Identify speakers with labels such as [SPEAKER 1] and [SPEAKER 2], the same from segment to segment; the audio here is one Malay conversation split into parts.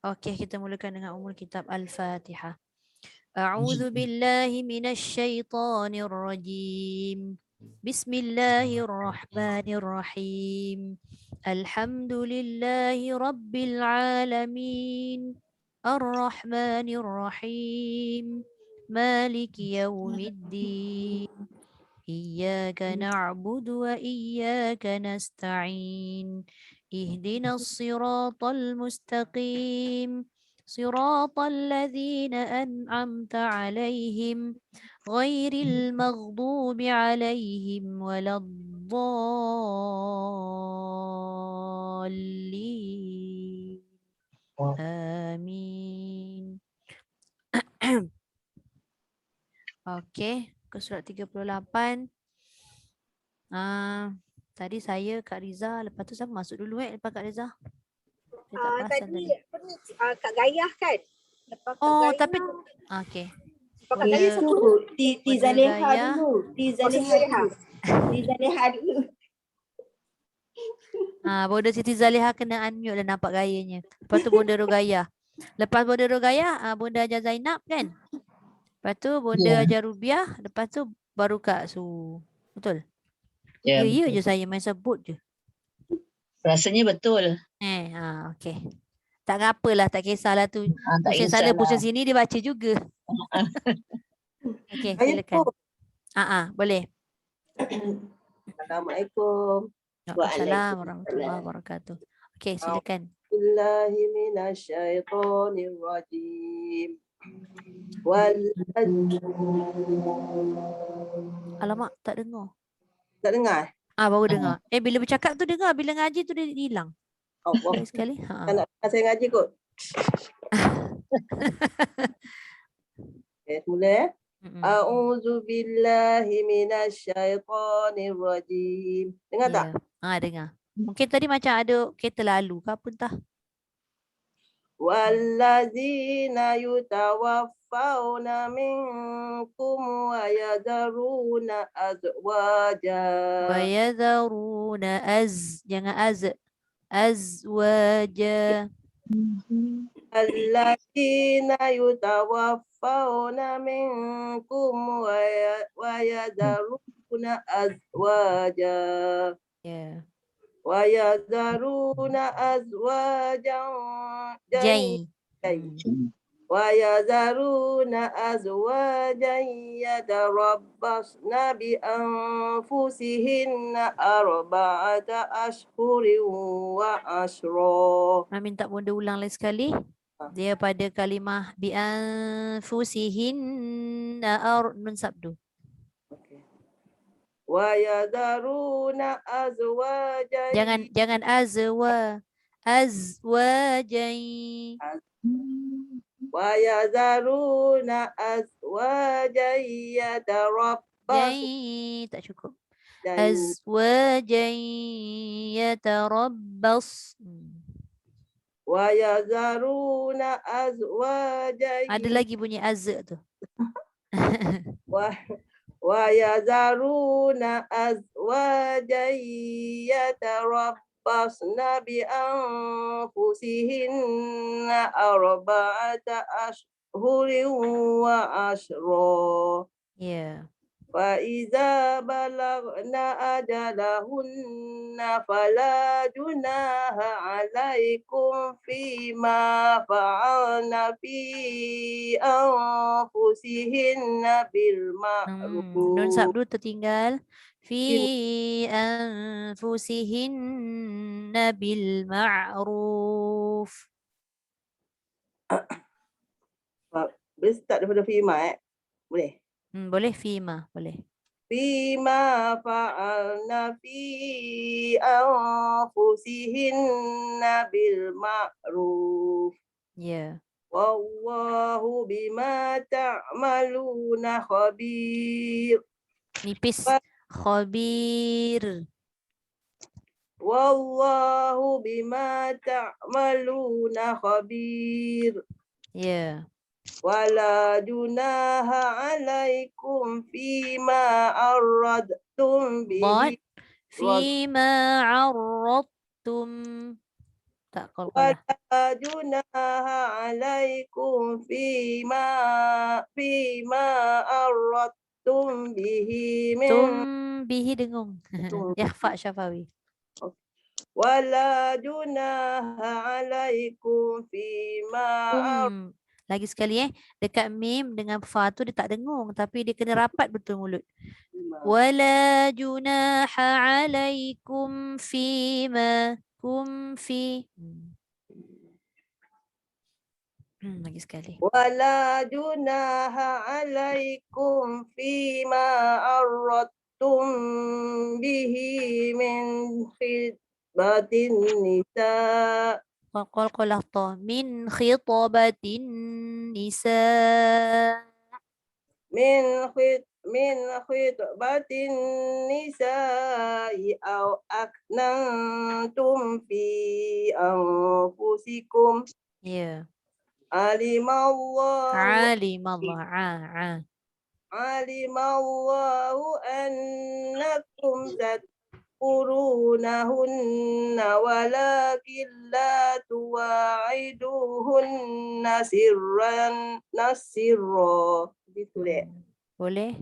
[SPEAKER 1] Okey, kita mulakan dengan Ummul Kitab Al-Fatihah. A'udzu billahi minasy syaithanir rajim. Bismillahirrahmanirrahim. Alhamdulillahi rabbil alamin. Ar-Rahmanir Rahim. Maliki yaumiddin. Iyyaka na'budu wa iyyaka nasta'in. Ihdinas siratal mustaqim. Siratal ladzina an'amta 'alaihim ghairil maghdubi 'alaihim waladdallin. Amin. Okey, ke surat 38. Tadi saya, Kak Riza, lepas tu siapa masuk dulu lepas Kak Riza? Saya tak perasan tadi.
[SPEAKER 2] Apa ni, Kak Gayah kan? Lepas Kak
[SPEAKER 1] Oh,
[SPEAKER 2] Gayah.
[SPEAKER 1] tapi okey.
[SPEAKER 2] Lepas Kak
[SPEAKER 1] Bunda-
[SPEAKER 2] Gayah siapa?
[SPEAKER 3] Ti Zaleha
[SPEAKER 1] Gayah.
[SPEAKER 3] dulu. Ti Zaleha dulu. Ti Zaleha dulu.
[SPEAKER 1] Bunda Siti Zaliha kena unmute lah nampak gayanya. Lepas tu Bunda Rogayah. Lepas Bunda Rogayah, Bunda Ajar Zainab kan? Lepas tu Bunda Ajar Rubiah. Lepas tu baru Kak Su. Betul? Ya, ya je saya main sebut je.
[SPEAKER 4] Rasanya betul.
[SPEAKER 1] Okey. Tak ngapalah, tak kisahlah tu.
[SPEAKER 4] Tak
[SPEAKER 1] Pusing sana,
[SPEAKER 4] kisahlah.
[SPEAKER 1] pusing sini dia baca juga. Okey, silakan. Boleh.
[SPEAKER 3] Assalamualaikum.
[SPEAKER 1] Waalaikumsalam warahmatullahi wabarakatuh. Okey, silakan.
[SPEAKER 3] Billahi minasyaitonir rajim.
[SPEAKER 1] Alamak, tak dengar.
[SPEAKER 3] Tak dengar?
[SPEAKER 1] Baru dengar. Bila bercakap tu dengar, bila ngaji tu dia hilang.
[SPEAKER 3] Allah.
[SPEAKER 1] Sekali.
[SPEAKER 3] Tak nak saya ngaji kot. Okay, mula. A'udzu billahi minasyaitonir rajim. Dengar tak?
[SPEAKER 1] Dengar. Mungkin tadi macam ada kereta lalu ke apa entah.
[SPEAKER 3] Wallazina yutawaffawna minkum wa yadharuna azwaja.
[SPEAKER 1] Wa yadharuna jangan azwaja.
[SPEAKER 3] Allazina yutawaffawna minkum wa yadharuna azwaja.
[SPEAKER 1] Ya.
[SPEAKER 3] Wa yadharuna azwajan wa yadharuna azwajan yatarabbasna bi anfusihinna arba'ata ashhurin wa ashra.
[SPEAKER 1] Minta Bunda ulang lagi sekali. Dia pada kalimah bi anfusihinna nun sabdu.
[SPEAKER 3] Wa yadharuna azwajan.
[SPEAKER 1] Jangan azwajan.
[SPEAKER 3] Wa yadharuna azwajan yatarabbas.
[SPEAKER 1] Tak cukup. Azwajan yatarabbas.
[SPEAKER 3] Wa yadharuna azwajan.
[SPEAKER 1] Ada lagi bunyi az tu.
[SPEAKER 3] Wa yadharuna azwajan yatarabbasna bi anfusihinna arba'ata ashhurin wa ashra.
[SPEAKER 1] Ya.
[SPEAKER 3] Fa iza balagna ajalahunna fala junaha alaikum fima fa'alna fi anfusihinna bil ma'ruf.
[SPEAKER 1] Nun sabdu tertinggal. Fi anfusihinna bil ma'ruf.
[SPEAKER 3] Boleh start daripada fima Boleh?
[SPEAKER 1] Boleh fima, boleh.
[SPEAKER 3] Fima fa'alna fi anfusihinna bil ma'ruf.
[SPEAKER 1] Ya.
[SPEAKER 3] Wallahu bima ta'maluna khabir.
[SPEAKER 1] Nipis. Khabir.
[SPEAKER 3] Wallahu bima ta'maluna khabir.
[SPEAKER 1] Ya.
[SPEAKER 3] Wala junaha alaikum fima arradtum bihi.
[SPEAKER 1] Fima arradtum. Tak qalqalah.
[SPEAKER 3] ولا جناح عليكم فيما أردتم به من
[SPEAKER 1] Tum bihi dengung. Ikhfa syafawi.
[SPEAKER 3] ولا جناح عليكم فيما
[SPEAKER 1] Lagi sekali dekat mim dengan fa tu dia tak dengung tapi dia kena rapat betul mulut. Wala junaha alaikum fima kum fi. Lagi sekali.
[SPEAKER 3] ولا جناح عليكم فيما أردتم به من خطبة النساء
[SPEAKER 1] Qalqalah ta min khitabatin nisa.
[SPEAKER 3] من خطبة النساء أو أكننتم في أنفسكم
[SPEAKER 1] Ya.
[SPEAKER 3] علم الله علم الله أنكم تذكرونهن ولكن لا تواعدوهن سرا
[SPEAKER 1] Boleh?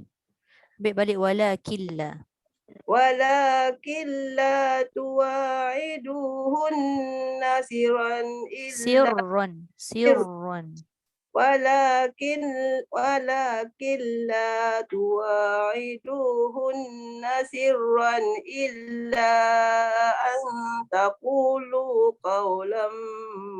[SPEAKER 1] Ambil balik walakilla.
[SPEAKER 3] ولكن لا تواعدوهن سرا إلا
[SPEAKER 1] Sirron.
[SPEAKER 3] ولكن لا تواعدوهن سرا إلا أن تقولوا قولا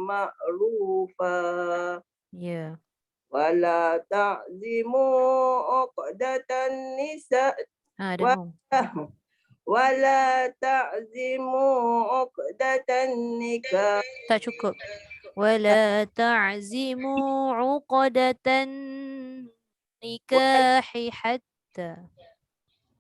[SPEAKER 3] معروفا
[SPEAKER 1] Ya.
[SPEAKER 3] ولا تعزموا عقدة النساء
[SPEAKER 1] Dengung.
[SPEAKER 3] ولا تعزموا عقدة النكاح
[SPEAKER 1] Tak cukup. Wala ta'zimu 'uqadatan nikahi hatta.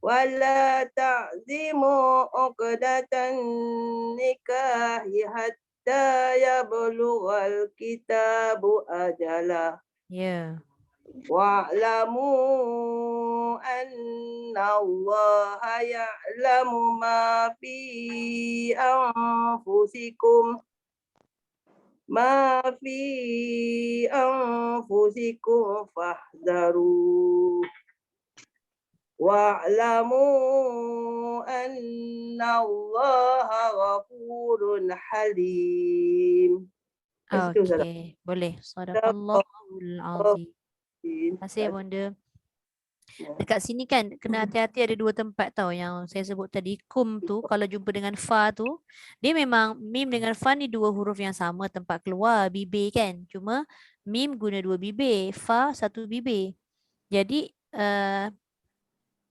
[SPEAKER 3] ولا تعزموا عقدة النكاح حتى يبلغ الكتاب أجله
[SPEAKER 1] Ya.
[SPEAKER 3] واعلموا أن الله يعلم ما في أنفسكم فاحذروه واعلموا أن الله غفور حليم.
[SPEAKER 1] Okey, boleh. Sadaqallahul azim. Terima kasih Bonda. Dekat sini kan kena hati-hati, ada dua tempat tau yang saya sebut tadi. Kum tu kalau jumpa dengan fa tu, dia memang mim dengan fa ni dua huruf yang sama tempat keluar bibir kan. Cuma mim guna dua bibir, fa satu bibir. Jadi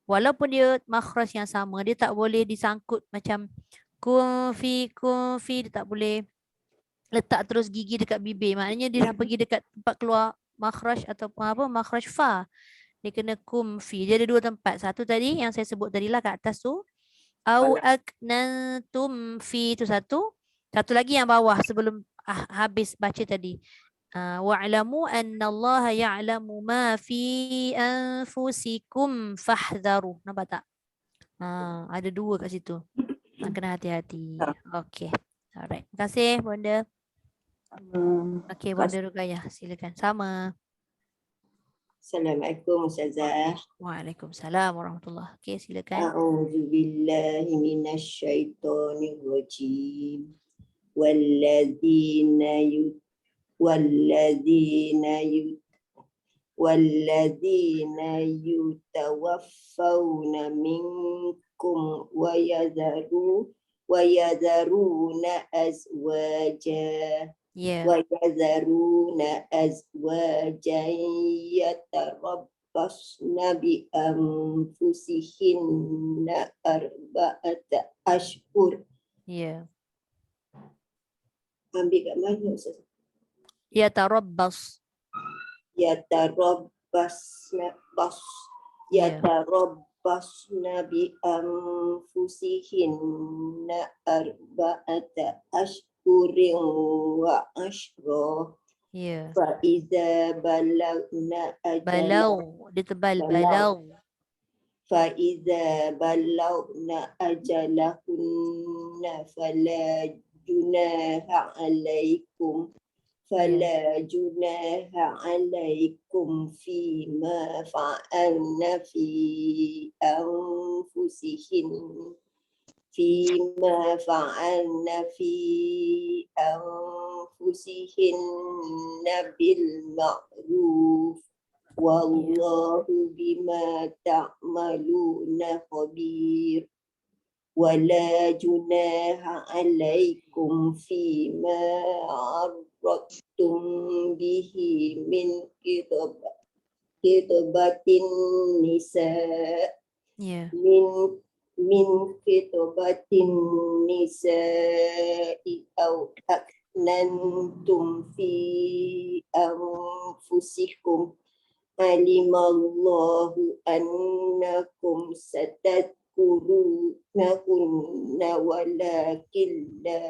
[SPEAKER 1] walaupun dia makhraj yang sama, dia tak boleh disangkut macam kun fi dia tak boleh letak terus gigi dekat bibir. Maknanya dia dah pergi dekat tempat keluar makhraj ataupun apa, makhraj fa. Dia kena kum fi. Dia ada dua tempat. Satu tadi yang saya sebut tadilah kat atas tu. Au aknantum fi tu satu. Satu lagi yang bawah sebelum habis baca tadi. Wa'lamu annallaha ya'lamu ma fi anfusikum fahdharu. Nampak tak? Ada dua kat situ. Kena hati-hati. Okey. Alright. Terima kasih Bonda. Okey, Bonda Ruqayyah, silakan. Sama.
[SPEAKER 5] Assalamualaikum Ustazah.
[SPEAKER 1] Waalaikumsalam warahmatullahi. Okey, silakan.
[SPEAKER 5] A'udzubillahi minasyaitonirrajim. Walladzina yutawaffawna minkum wa yadharuna azwaja. وَيَذَرُونَ أَزْوَاجًا يَتَرَبَّصْنَ بِأَنفُسِهِنَّ 4 أشهر. Ambil kat mana Ustaz?
[SPEAKER 1] Yatarabbas.
[SPEAKER 5] Yatarabbasna bianfusihinna 4 ashhurin wa ashra. Faiza balagna Faiza balagna ajalahunna fala junaha alaikum fala junaha alaikum fima fa'alna fi anfusihin فيما فعلن في أنفسهن بالمعروف والله بما تعملون خبير ولا جناح عليكم فيما عرضتم به من خطبة النساء من خطبة النساء أو أكننتم في أنفسكم علم الله أنكم ستذكرونهن ولكن لا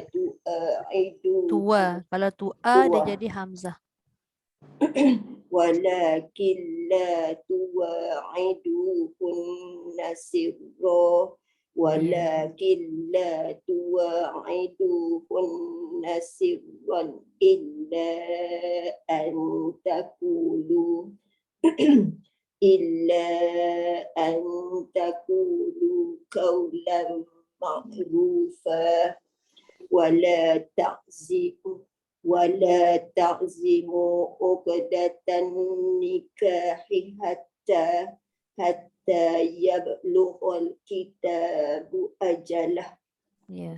[SPEAKER 5] تواعدوهن
[SPEAKER 1] Kalau tua dia jadi hamzah.
[SPEAKER 5] ولكن لا تواعدوهن سرا ولكن لا تواعدوهن سرا إلا أن تقولوا قولا معروفا ولا تعزموا عقدة النكاح حتى يبلغ الكتاب أجله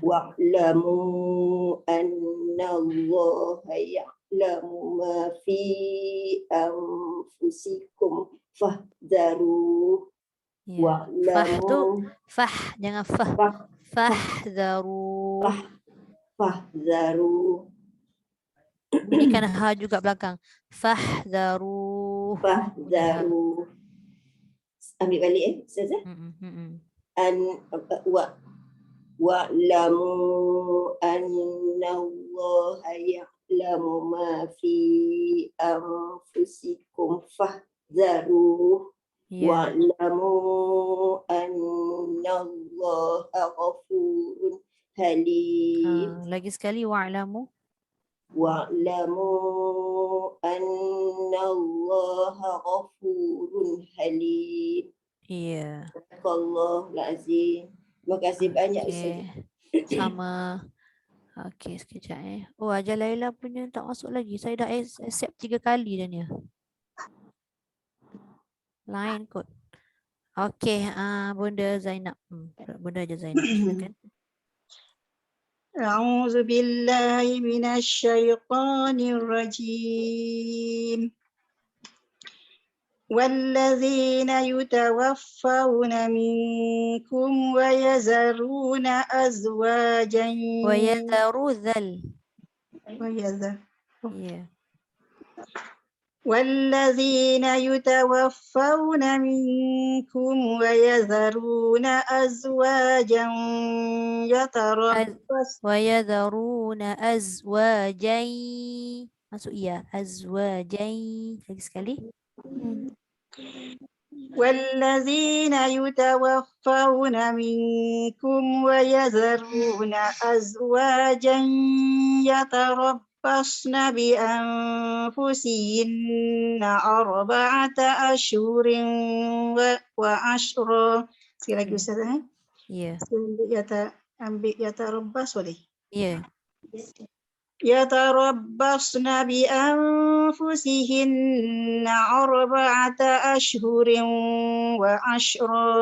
[SPEAKER 5] واعلموا أن الله يعلم ما في أنفسكم فاحذروه واعلموا
[SPEAKER 1] Jangan fah. Fahdharu.
[SPEAKER 5] Fahdharu.
[SPEAKER 1] Bunyikan ha juga belakang. Fahdharu.
[SPEAKER 5] Ambil balik Ustazah. Wa'lamu anna Allah ya'lamu ma fi anfusikum fahdharu. Wa'lamu anna Allah ghafurun halim.
[SPEAKER 1] Lagi sekali wa'lamu.
[SPEAKER 5] Wa'lamu anna Allah ghafurun halim.
[SPEAKER 1] Ya.
[SPEAKER 5] Allahul azim. Terima kasih banyak Ustaz.
[SPEAKER 1] Sama. Okey, sekejap Oh, Ajar Laila punya tak masuk lagi. Saya dah accept 3 kali dah ni. Lain kot. Okey, Bunda Zainab. Bunda aja Zainab, silakan.
[SPEAKER 6] أعوذ بالله من الشيطان الرجيم والذين يتوفون منكم ويذرون أزواجا والذين يتوفون منكم ويذرون أزواجا
[SPEAKER 1] Masuk iya. Azwajai. Lagi sekali.
[SPEAKER 6] والذين يتوفون منكم ويذرون أزواجا يتربصن بأنفسهن 4 أشهر وعشرا. Sekali lagi Ustaz.
[SPEAKER 1] Ya.
[SPEAKER 6] Yatarabbas boleh?
[SPEAKER 1] Ya.
[SPEAKER 6] يتربصن بأنفسهن 4 أشهر وعشرا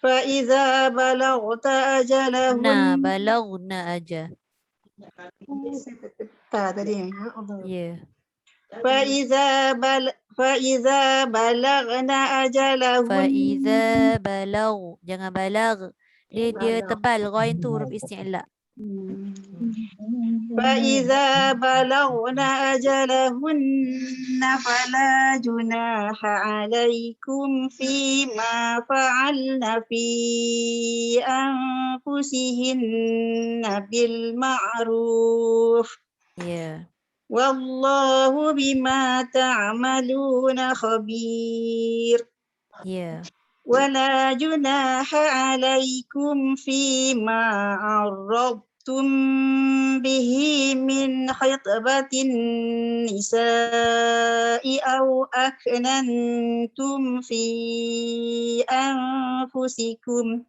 [SPEAKER 6] فإذا بلغت أجلهن
[SPEAKER 1] بلغنا aja.
[SPEAKER 6] Ya. فإذا بلغنا أجلهن
[SPEAKER 1] jangan balag. Dia tebal. Ghain tu huruf isti'la.
[SPEAKER 6] فإذا بلغن أجلهن فلا جناح عليكم فيما فعلن في أنفسهن بالمعروف والله بما تعملون خبير ولا جناح عليكم فيما عرضتم به من خطبة النساء أو أكننتم في أنفسكم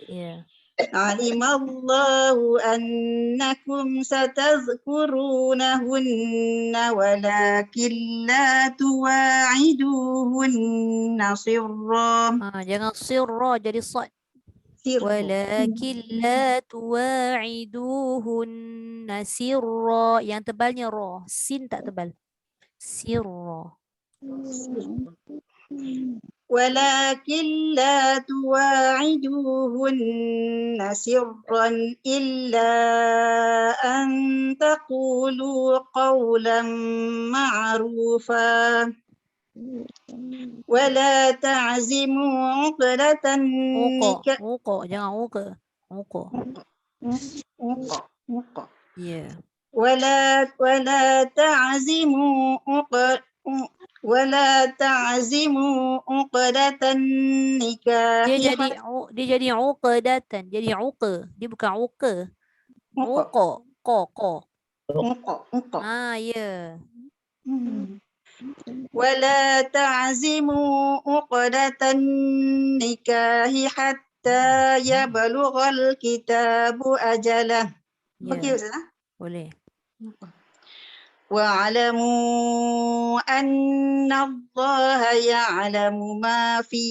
[SPEAKER 1] Ya.
[SPEAKER 6] علم الله أنكم ستذكرونهن ولكن لا تواعدوهن سرا
[SPEAKER 1] Jangan sirra jadi sad. Walakin la tuwa'iduhunna sirra. Yang tebalnya ra. Sin tak tebal. Sirra.
[SPEAKER 6] ولكن لا تواعدوهن سرا إلا أن تقولوا قولا معروفا ولا تعزموا عقدة
[SPEAKER 1] Uqa.
[SPEAKER 6] النكاح
[SPEAKER 1] Uqa. Jangan uqa. Uqa. Ya.
[SPEAKER 6] ولا تعزموا عقدة النكاح
[SPEAKER 1] Dia jadi uqdatan. Jadi uqa. Dia bukan uqa. Uqa. Qa. Ya.
[SPEAKER 6] ولا تعزموا عقدة النكاح حتى يبلغ الكتاب أجله. Okey
[SPEAKER 1] Ya.
[SPEAKER 6] Ustazah?
[SPEAKER 1] Boleh.
[SPEAKER 6] واعلموا أن الله يعلم ما في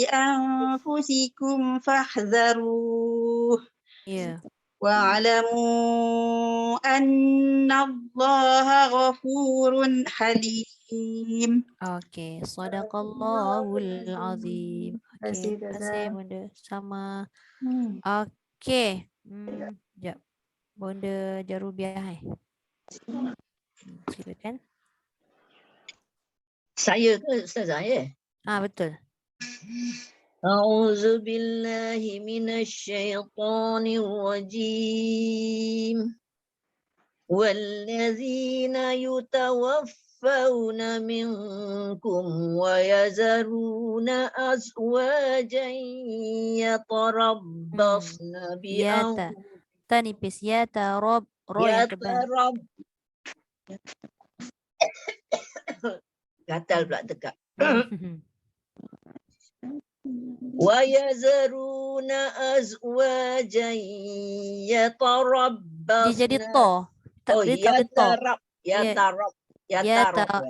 [SPEAKER 6] أنفسكم فاحذروه
[SPEAKER 1] Ya.
[SPEAKER 6] واعلموا أن الله غفور حليم.
[SPEAKER 1] Okey. Sadaqallahul azim. Okey. Terima kasih Bunda. Sama. Okey. Sekejap. Bunda Jarubiah. Silakan.
[SPEAKER 4] Saya ke Ustazah ya?
[SPEAKER 1] Betul.
[SPEAKER 4] أعوذ بالله من الشيطان الرجيم والذين يتوفون منكم ويذرون أزواجا يتربصن
[SPEAKER 1] Yata. Tanipis. Yata. Rob. Ro yang tebal.
[SPEAKER 4] Gatal pula tekak. وَيَذَرُونَ أَزْوَاجًا يَتَرَبَّصْنَ.
[SPEAKER 1] Dia jadi to. Tak boleh tak boleh to.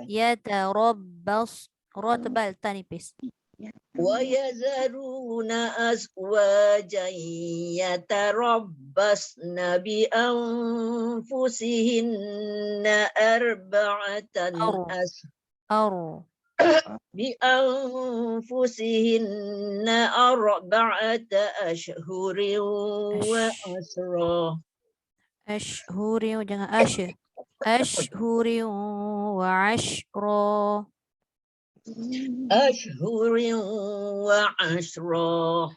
[SPEAKER 1] Yatarabbas. Ro tebal tanipis.
[SPEAKER 4] وَيَذَرُونَ أَزْوَاجًا يَتَرَبَّصْنَ بِأَنفُسِهِنَّ أَرْبَعَةً أشهر بأنفسهن أربعة أشهر وعشرا.
[SPEAKER 1] أشهر jangan أشهر. أشهر وعشرا.
[SPEAKER 4] أشهر وعشرا.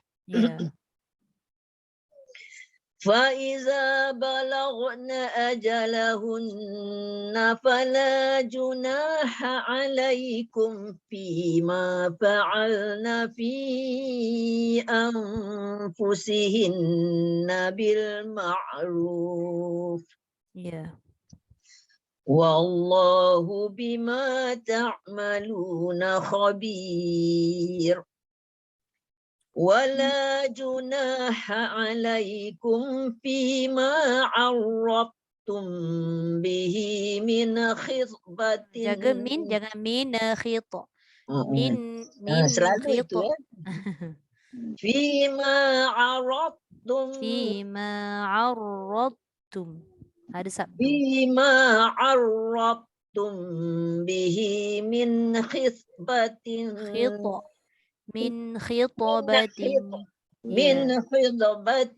[SPEAKER 4] فإذا بلغن أجلهن فلا جناح عليكم فيما فعلن في أنفسهن بالمعروف. والله بما تعملون خبير. ولا جناح عليكم فيما عرضتم به من خطبة.
[SPEAKER 1] Jaga min, jangan min khita. Min
[SPEAKER 4] selalu itu
[SPEAKER 1] khita.
[SPEAKER 4] فيما عرضتم.
[SPEAKER 1] فيما عرضتم. Ada sabtu.
[SPEAKER 4] فيما عرضتم به من خطبة.
[SPEAKER 1] من خطبة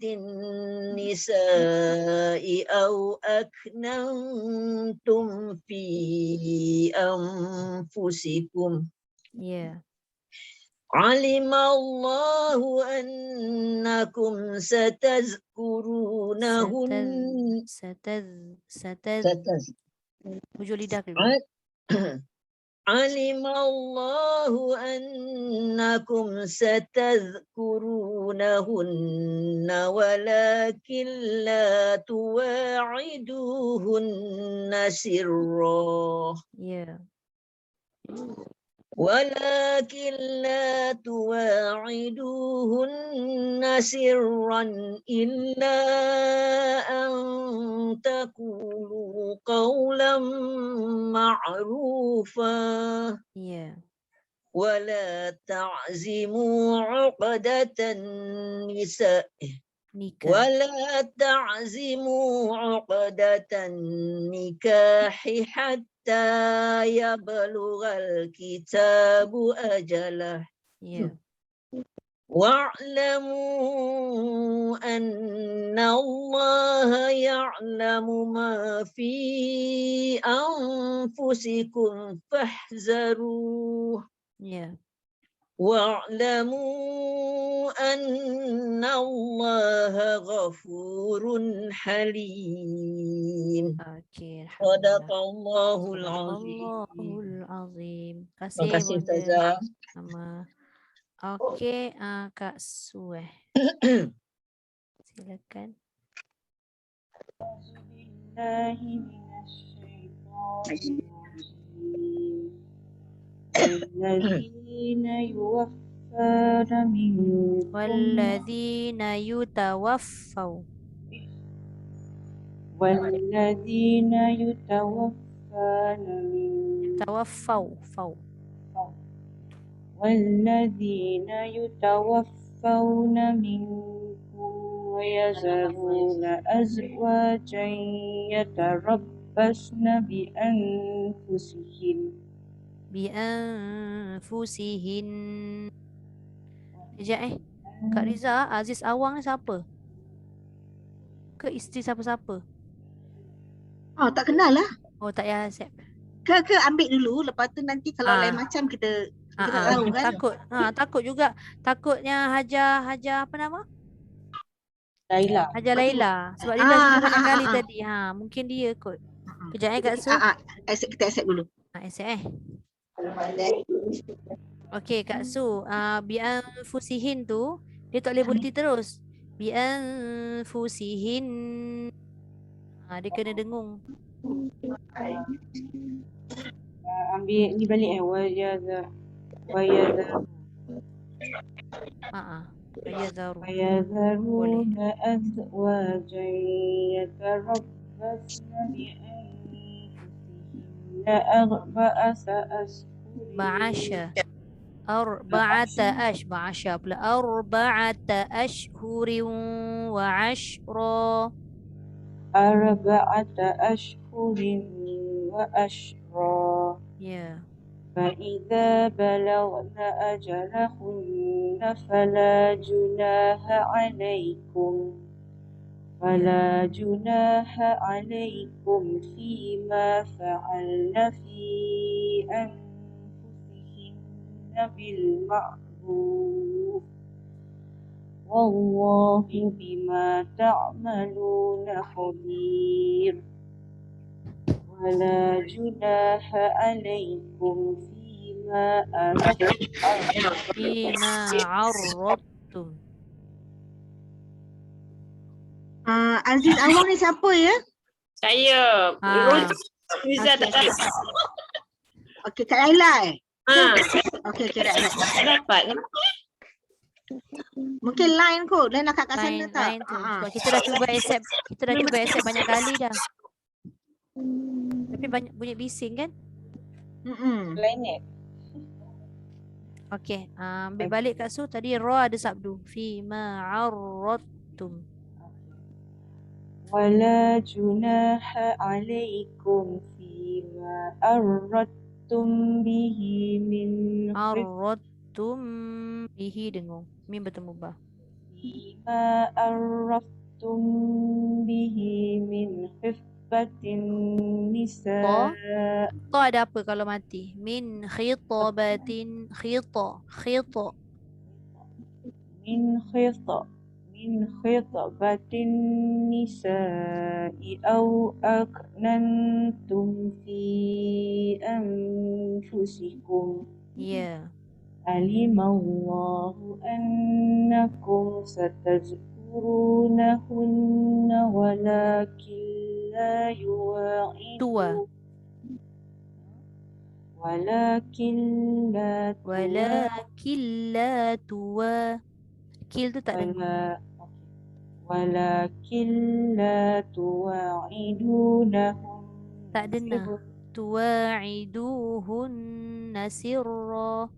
[SPEAKER 4] النساء أو أكننتم في أنفسكم. علم الله أنكم ستذكرونهن.
[SPEAKER 1] Hujung lidah
[SPEAKER 4] علم الله أنكم ستذكرونهن ولكن لا تواعدوهن سرا
[SPEAKER 1] Ya.
[SPEAKER 4] ولكن لا تواعدوهن سرا إلا أن تقولوا قولا معروفا
[SPEAKER 1] Ya.
[SPEAKER 4] ولا تعزموا عقدة النساء
[SPEAKER 1] Nikah.
[SPEAKER 4] ولا تعزموا عقدة النكاح حتى يبلغ الكتاب أجله
[SPEAKER 1] Ya.
[SPEAKER 4] واعلموا أن الله يعلم ما في أنفسكم فاحذروه
[SPEAKER 1] Ya.
[SPEAKER 4] واعلموا أن الله غفور حليم
[SPEAKER 1] Okey.
[SPEAKER 4] صدق
[SPEAKER 1] Alhamdulillah.
[SPEAKER 4] الله العظيم.
[SPEAKER 1] Sadaqallahul azim. Terima
[SPEAKER 4] Terima
[SPEAKER 1] kasih
[SPEAKER 4] kasih
[SPEAKER 1] Bunda.
[SPEAKER 4] Ustazah.
[SPEAKER 1] Sama. Okey, Kak Su silakan.
[SPEAKER 6] بالله من الشيطان الرجيم
[SPEAKER 1] والذين يتوفوا
[SPEAKER 6] والذين يتوفون منكم
[SPEAKER 1] توفوا
[SPEAKER 6] والذين يتوفون منكم ويذرون أزواجا يتربصن
[SPEAKER 1] بأنفسهن. Sekejap Kak Riza, Aziz Awang ni siapa? Ke isteri siapa-siapa?
[SPEAKER 2] Oh, tak kenal lah.
[SPEAKER 1] Oh, tak payah accept.
[SPEAKER 2] Ke ambil dulu, lepas tu nanti kalau
[SPEAKER 1] Ah.
[SPEAKER 2] lain macam kita tak tahu kan.
[SPEAKER 1] Takut juga. Takutnya Hajar apa nama?
[SPEAKER 6] Laila.
[SPEAKER 1] Hajar Laila. Sebab dia dah sebut banyak kali tadi. Mungkin dia kot. Kejap Kak Su.
[SPEAKER 2] Kita accept dulu.
[SPEAKER 1] Accept Okey Kak Su, bi'anfusihin tu dia tak boleh berhenti terus. Bi'anfusihin. Dia kena dengung.
[SPEAKER 6] Ambil ni balik ويذرون أزواجا يتربصن بأنفسهن أربعة
[SPEAKER 1] أشهر وعشرا.
[SPEAKER 6] 4 أشهر وأشرا.
[SPEAKER 1] Ya.
[SPEAKER 6] فإذا بلغن أجلهن فلا جناح عليكم فيما فعلن في أنفسهن بالمعروف والله بما تعملون خبير ولا جناح عليكم فيما
[SPEAKER 1] عرضتم.
[SPEAKER 2] Aziz Awang ni siapa ya?
[SPEAKER 5] Saya. Riza tak dapat.
[SPEAKER 2] Okey, Kak Laila Okey,
[SPEAKER 5] Tak dapat kan?
[SPEAKER 2] Mungkin line kot. Line akak kat sana tak?
[SPEAKER 1] Lain tu. Sebab kita dah cuba accept banyak kali dah. Tapi banyak bunyi bising kan?
[SPEAKER 6] Lainnya.
[SPEAKER 1] Okey, ambil balik Kak Su. Tadi ra ada sabdu. Fi ma'arradtum.
[SPEAKER 6] ولا جناح عليكم فيما أردتم به من
[SPEAKER 1] Arradtum bihi dengung. Mim bertemu ba.
[SPEAKER 6] فيما أردتم به من خفة النساء.
[SPEAKER 1] Ta ada apa kalau mati? Min khitabatin khita.
[SPEAKER 6] من من خطبة النساء أو أكننتم في أنفسكم
[SPEAKER 1] Ya.
[SPEAKER 6] علم الله أنكم ستذكرونهن ولكن لا
[SPEAKER 1] Tua.
[SPEAKER 6] ولكن لا
[SPEAKER 1] Walakin la tua. Kill tu tak dengar.
[SPEAKER 6] ولكن لا تواعدونهن
[SPEAKER 1] Tak dengar. Tuwa'iduhunna sirra.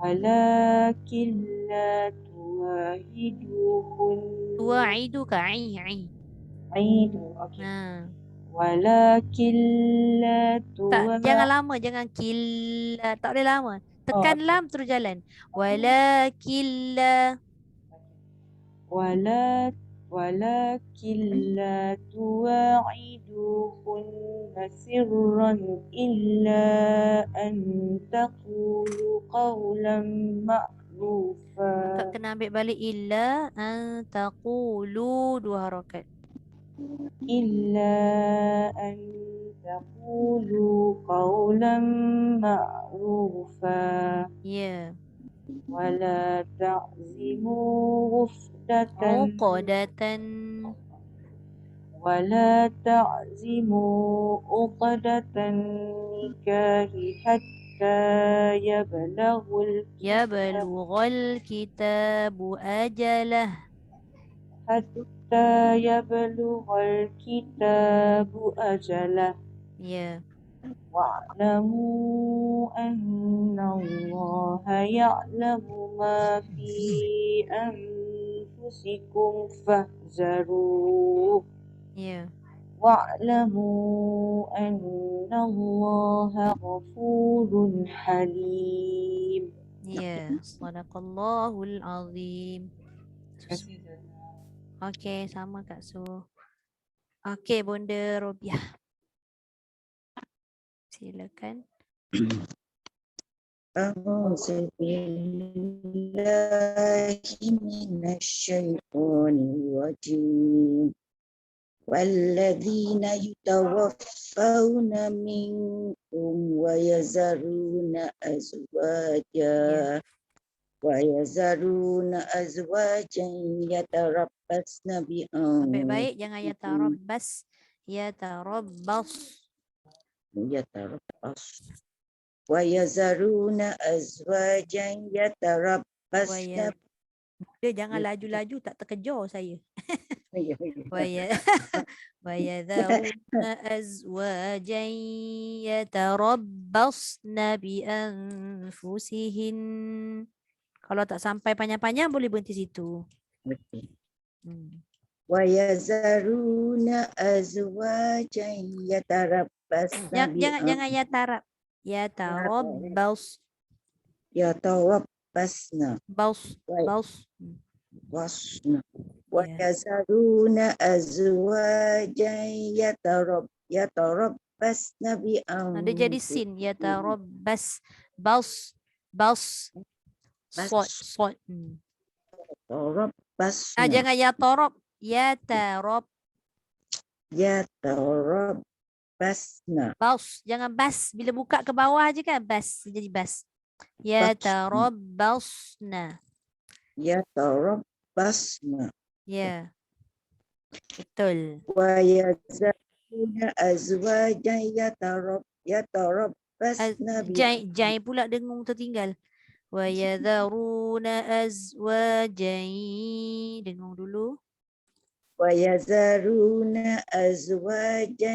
[SPEAKER 6] ولكن لا تواعدوهن
[SPEAKER 1] Tuwa'idu ka ai. Ha.
[SPEAKER 6] ولكن لا
[SPEAKER 1] Tak, jangan lama, jangan killa. Tak boleh lama. Tekan
[SPEAKER 6] okay.
[SPEAKER 1] lam terus jalan. Walakin la.
[SPEAKER 6] ولكن لا تواعدوهن سرا إلا أن تقولوا قولا معروفا
[SPEAKER 1] Tak kena ambil balik illa an taqulu 2 harakat.
[SPEAKER 6] إلا أن تقولوا قولا معروفا
[SPEAKER 1] Ya.
[SPEAKER 6] ولا تعزموا
[SPEAKER 1] Uqadatan.
[SPEAKER 6] ولا تعزموا عقدة النكاح حتى يبلغ
[SPEAKER 1] Yablughal kitabu ajalah.
[SPEAKER 6] أجله
[SPEAKER 1] Ya.
[SPEAKER 6] واعلموا أن الله يعلم ما في أنفسكم فاحذروه
[SPEAKER 1] Ya.
[SPEAKER 6] واعلموا أن الله غفور حليم.
[SPEAKER 1] Ya. Sadaqallahul azim. Okey, sama Kak Su. Okey, Bunda Robiah. Silakan.
[SPEAKER 5] أعوذ بالله من الشيطان الرجيم والذين يتوفون منكم ويذرون أزواجا يتربصن
[SPEAKER 1] Sampai baik, jangan
[SPEAKER 5] بأنفسهن
[SPEAKER 1] yatarabbas. Yatarabbas.
[SPEAKER 5] ويذرون أزواجا يتربصن
[SPEAKER 1] Dia jangan laju-laju, tak terkejar saya. ويذرون أزواجا يتربصن بأنفسهن. Kalau tak sampai panjang-panjang boleh berhenti situ.
[SPEAKER 5] ويذرون أزواجا يتربصن
[SPEAKER 1] Jangan ya tarab. Ya tarabbas.
[SPEAKER 5] يتربصن
[SPEAKER 1] Baus.
[SPEAKER 5] ويذرون أزواجا يتربصن
[SPEAKER 1] Dia jadi sin. Ya tarabbas. Baus. Sod. Jangan ya torob. Ya tarob.
[SPEAKER 5] يتربصن
[SPEAKER 1] Baus. Jangan bas. Bila buka ke bawah je kan bas. Jadi bas. Ya tarabbasna.
[SPEAKER 5] يتربصن
[SPEAKER 1] Ya. Betul.
[SPEAKER 5] ويذرون أزواجا يتربصن
[SPEAKER 1] Jai pula dengung tertinggal. Wa yadharuna azwajan. Dengung dulu.
[SPEAKER 5] ويذرون أزواجا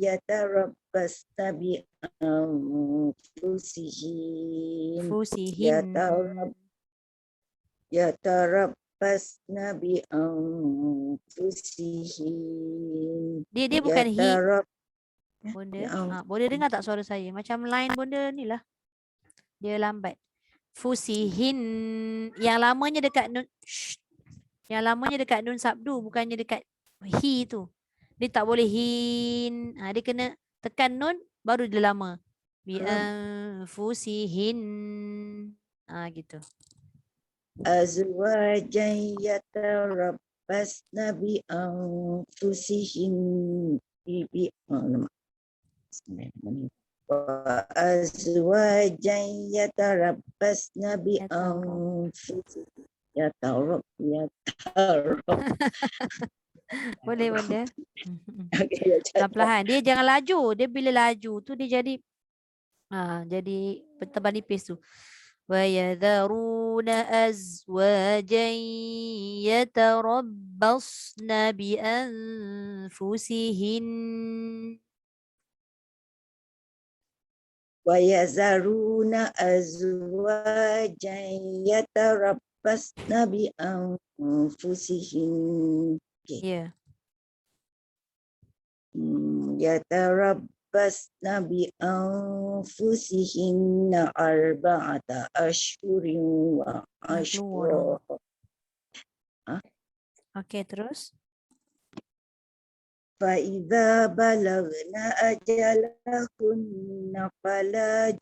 [SPEAKER 5] يتربصن بأنفسهن
[SPEAKER 1] Fusihin.
[SPEAKER 5] يتربصن بأنفسهن
[SPEAKER 1] Dia bukan hi.
[SPEAKER 5] يترب-
[SPEAKER 1] Bunda. Boleh dengar tak suara saya? Macam line bunda ni lah. Dia lambat. Fusihin. Yang lamanya dekat nun. Yang lamanya dekat nun sabdu. Bukannya dekat hi tu. Dia tak boleh hin. Dia kena tekan nun. Baru dia lama. Fusihin. Gitu.
[SPEAKER 5] azwajan yatarabbasna bi anfusihin wa azwajan yatarabbasna bi anfusihin yatarab.
[SPEAKER 1] Boleh bunda.
[SPEAKER 5] Okay,
[SPEAKER 1] Perlahan-lahan. Dia jangan laju. Dia bila laju tu dia jadi bertambah nipis tu. Wa yadharuna azwajan yatarabbasna bi anfusihin.
[SPEAKER 5] wa yazaruna azwajan yatarabbasna bi anfusihin. Okay.
[SPEAKER 1] Ya.
[SPEAKER 5] Yatarabbasna bi anfusihinna arba'ata ashhurin wa ashra.
[SPEAKER 1] Okey, terus.
[SPEAKER 5] فإذا بلغنا أجلهن فلا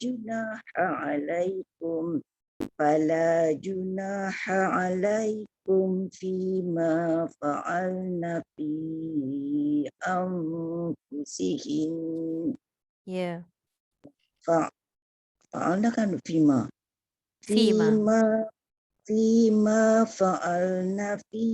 [SPEAKER 5] جناح عليكم فيما فعلن في أنفسهن.
[SPEAKER 1] Ya.
[SPEAKER 5] فعلن kan فيما فعلن في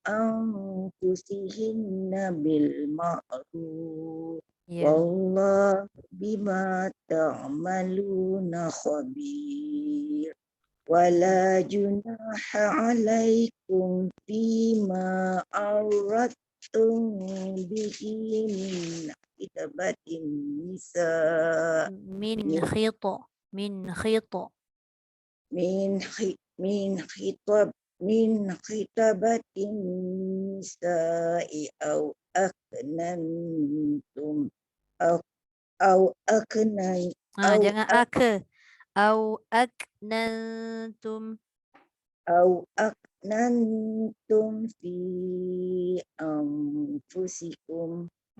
[SPEAKER 5] أنفسهن بالمعروف.
[SPEAKER 1] Ya.
[SPEAKER 5] والله بما تعملون خبير. ولا جناح عليكم فيما عرضتم به من خطبة النساء من خطبة النساء أو أكننتم في أنفسكم.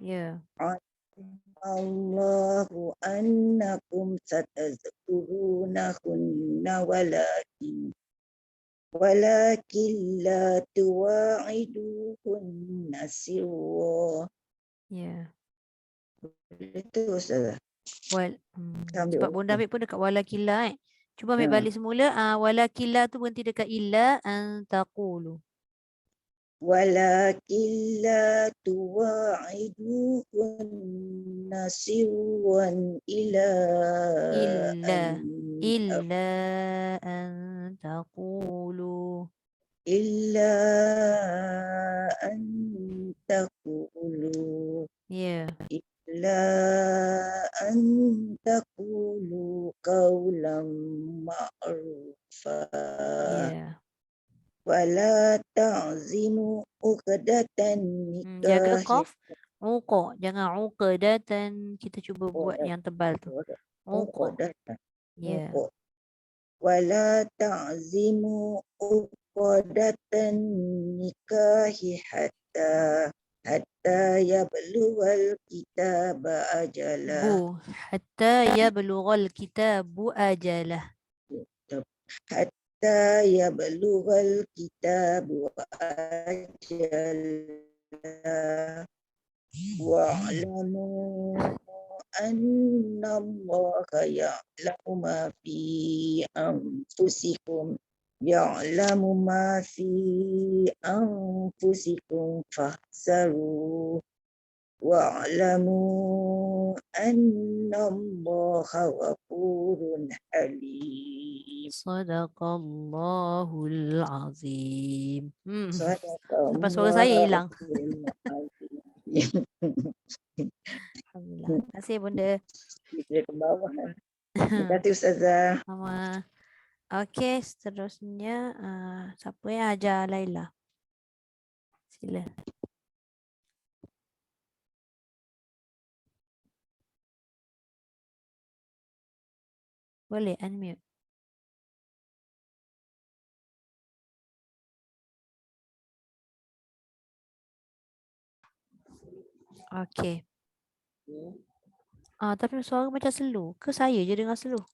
[SPEAKER 1] Ya.
[SPEAKER 5] الله أنكم ستذكرونهن ولكن لا تواعدوهن سرا.
[SPEAKER 1] Ya.
[SPEAKER 5] Itu Ustazah.
[SPEAKER 1] Sebab bunda ambil pun dekat walakillah. Cuba ambil balik semula. Walakillah tu berhenti dekat illa an taqulu.
[SPEAKER 5] ولكن لا تواعدوهن سرا إلا
[SPEAKER 1] أن تقولوا. Ya.
[SPEAKER 5] إلا أن تقولوا قولا معروفا.
[SPEAKER 1] Ya.
[SPEAKER 5] ولا تعزموا عقدة النكاح.
[SPEAKER 1] Jaga qaf. Uqa. Jangan uqdatan. Kita cuba buat yang tebal tu. Uqa. Ya.
[SPEAKER 5] ولا تعزموا عقدة النكاح حتى يبلغ الكتاب أجله.
[SPEAKER 1] حتى يبلغ الكتاب أجله.
[SPEAKER 5] حتى يبلغ الكتاب أجله واعلموا أن الله يعلم ما في أنفسكم فاحذروا واعلموا أن الله غفور حليم.
[SPEAKER 1] صدق الله العظيم.
[SPEAKER 5] صدق
[SPEAKER 1] Sampai suara saya hilang. Alhamdulillah. Terima kasih bunda.
[SPEAKER 5] Dia ke bawah. Terima kasih Ustazah.
[SPEAKER 1] Sama. Okey, seterusnya siapa yang ajar Laila? Sila. Boleh unmute. Okey. Tapi suara macam slow. Ke saya je dengar slow?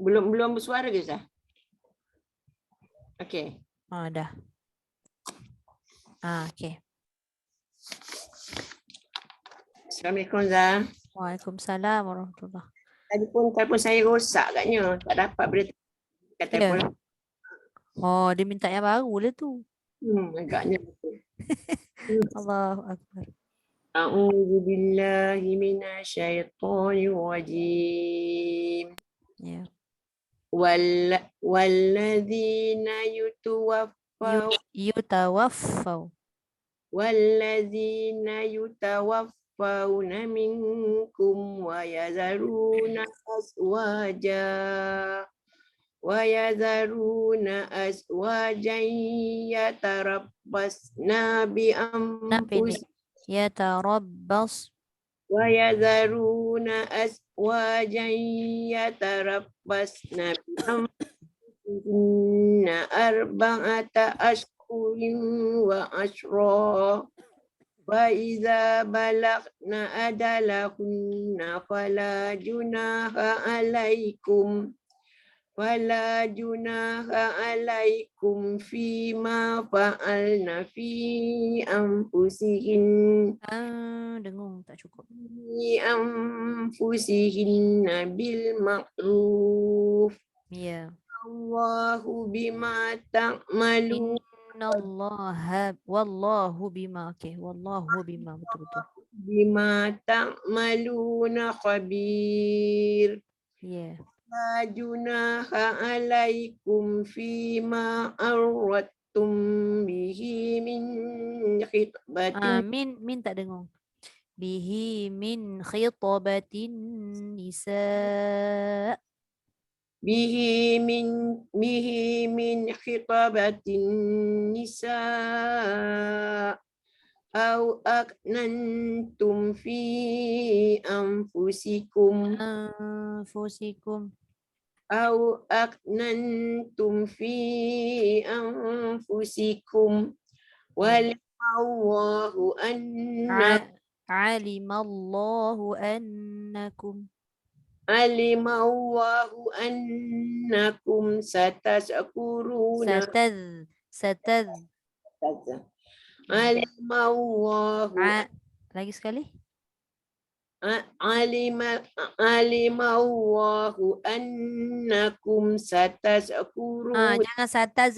[SPEAKER 5] Belum bersuara ke Ustaz?
[SPEAKER 3] Okey.
[SPEAKER 1] Dah. Okey.
[SPEAKER 3] Assalamualaikum Zah.
[SPEAKER 1] Waalaikumsalam warahmatullahi.
[SPEAKER 3] Tadi pun telefon saya rosak agaknya. Tak dapat boleh kat
[SPEAKER 1] Ya.
[SPEAKER 3] telefon.
[SPEAKER 1] Dia minta yang baru lah tu.
[SPEAKER 3] Agaknya.
[SPEAKER 1] Allahu Akbar.
[SPEAKER 3] A'udzu billahi minasyaitonir rajim.
[SPEAKER 1] Ya.
[SPEAKER 3] Walladzina
[SPEAKER 1] Yutawaffau.
[SPEAKER 3] walladzina yutawaffawna minkum wa yazaruna azwajan yatarabbasna bi
[SPEAKER 1] Kenapa ini?
[SPEAKER 3] anfusihim
[SPEAKER 1] Yatarabbas.
[SPEAKER 3] ويذرون أزواجا يتربصن بأنفسهن أربعة أشهر وعشرا فإذا بلغن أجلهن فلا جناح عليكم فيما فعلن في أنفسهن
[SPEAKER 1] Dengung tak cukup.
[SPEAKER 3] في أنفسهن بالمعروف
[SPEAKER 1] Ya.
[SPEAKER 3] الله بما تعملون
[SPEAKER 1] Wallahu bima. Okey, wallahu bima, betul-betul.
[SPEAKER 3] بما تعملون خبير
[SPEAKER 1] Ya.
[SPEAKER 3] لا جناح عليكم فيما أردتم به من خطبة
[SPEAKER 1] Min tak dengung. Bihi min khitabatin nisa.
[SPEAKER 3] به من خطبة النساء أو أكننتم في أنفسكم
[SPEAKER 1] Anfusikum.
[SPEAKER 3] ولم الله أنكم
[SPEAKER 1] Alimallahu annakum.
[SPEAKER 3] علم الله أنكم ستذكرون علم الله
[SPEAKER 1] Lagi sekali.
[SPEAKER 3] علم الله أنكم ستذكرون
[SPEAKER 1] Jangan sataz.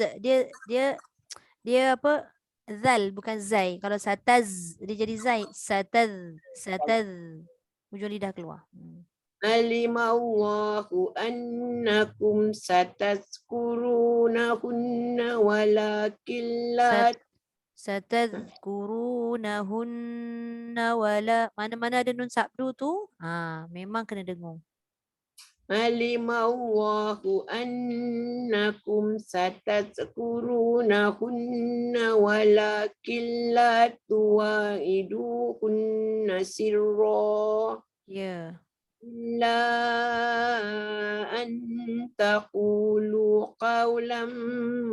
[SPEAKER 1] Dia apa? Zal bukan zai. Kalau sataz dia jadi zai. Sataz. Ujung lidah keluar.
[SPEAKER 3] علم الله أنكم ستذكرونهن ولكن لا
[SPEAKER 1] Satadhkurunahunna wala. Mana-mana ada nun sabdu tu, memang kena dengung.
[SPEAKER 3] علم الله أنكم ستذكرونهن ولكن لا تواعدوهن سرا
[SPEAKER 1] Ya.
[SPEAKER 3] إلا أن تقولوا قولا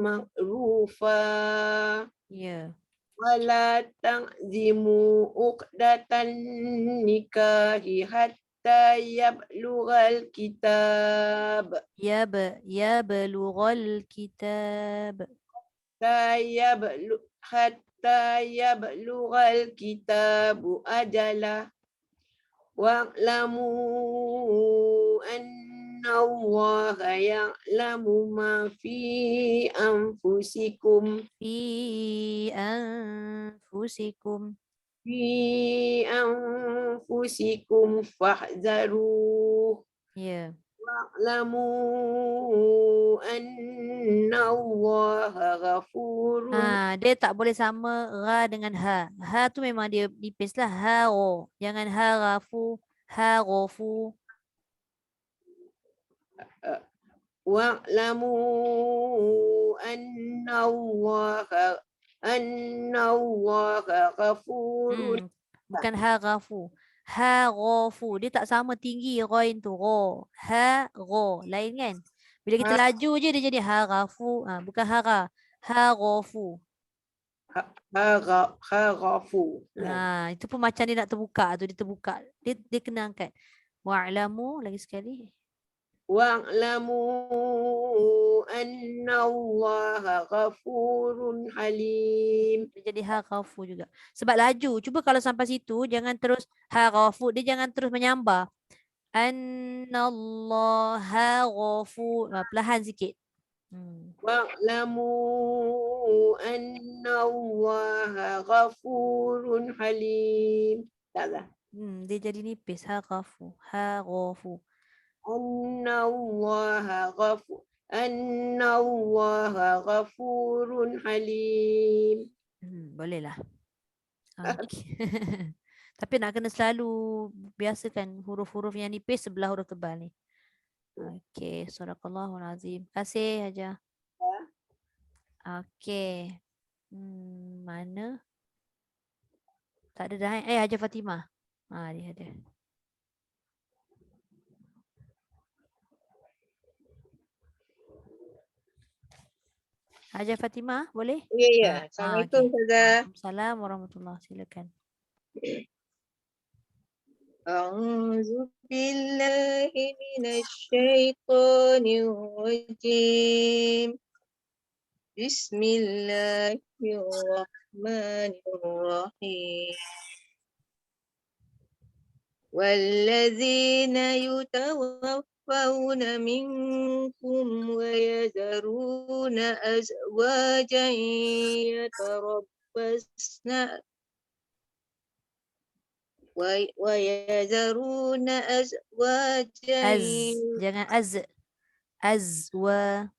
[SPEAKER 3] معروفا
[SPEAKER 1] Ya.
[SPEAKER 3] ولا تعزموا عقدة النكاح حتى يبلغ الكتاب
[SPEAKER 1] Yablughal kitab.
[SPEAKER 3] حتى يبلغ الكتاب أجله واعلموا أن الله يعلم ما في أنفسكم فاحذروه
[SPEAKER 1] Ya.
[SPEAKER 3] واعلموا أن الله غفور
[SPEAKER 1] Dia tak boleh sama ra dengan ha. Ha tu memang dia nipis lah. Ha ro. Jangan ha rafu. Ha rofu.
[SPEAKER 3] واعلموا أن الله غفور
[SPEAKER 1] Bukan ha rafu. Ha rofu. Dia tak sama tinggi roin tu. Ro. Ha ro. Lain kan? Bila kita laju je dia jadi ha rafu. Bukan ha ra. Ha rofu.
[SPEAKER 3] غفور
[SPEAKER 1] Itu pun macam dia nak terbuka tu. Dia terbuka. Dia kena angkat. Wa'lamu. Lagi sekali.
[SPEAKER 3] wa'lamu annallaha ghafurun halim.
[SPEAKER 1] Dia jadi ha ghafu juga. Sebab laju. Cuba kalau sampai situ jangan terus ha ghafu, dia jangan terus menyambar. Annallaha ghafur. Perlahan sikit.
[SPEAKER 3] Wa'lamu annallaha ghafurun halim. Taklah.
[SPEAKER 1] Dia jadi nipis. Ha ghafu. Ha ghafu.
[SPEAKER 3] Annallaha ghafurun halim.
[SPEAKER 1] Bolehlah. Okay. Tapi nak kena selalu biasakan huruf-huruf yang nipis sebelah huruf tebal ni. Okey, Sadaqallahul Azim. Terima kasih Haja. Okey. Mana? Tak ada dah. Haja Fatimah. Dia ada. Haja Fatimah, boleh?
[SPEAKER 3] Ya, ya. Assalamualaikum, Ustazah.
[SPEAKER 1] Waalaikumsalam warahmatullahi. Silakan.
[SPEAKER 4] A'udzu billahi minasy syaithanir rajim. Bismillahirrahmanirrahim. والذين يتوفون منكم ويذرون أزواجا يتربصن ويذرون أزواجا
[SPEAKER 1] Jangan azwa.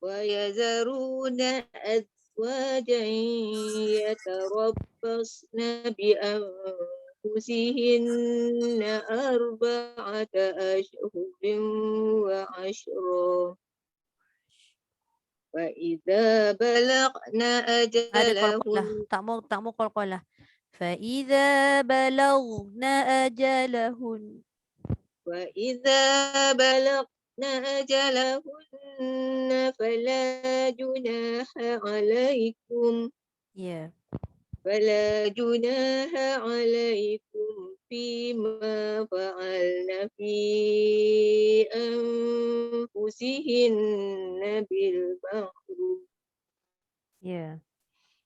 [SPEAKER 4] ويذرون أزواجا يتربصن بأنفسهن أربعة أشهر وعشرا فإذا بلغن أجلهن
[SPEAKER 1] Tak mau qalqalah. فإذا بلغن أجلهن.
[SPEAKER 4] وإذا بلغن أجلهن فلا جناح عليكم فلا جناح عليكم فيما فعلن في أنفسهن بالمعروف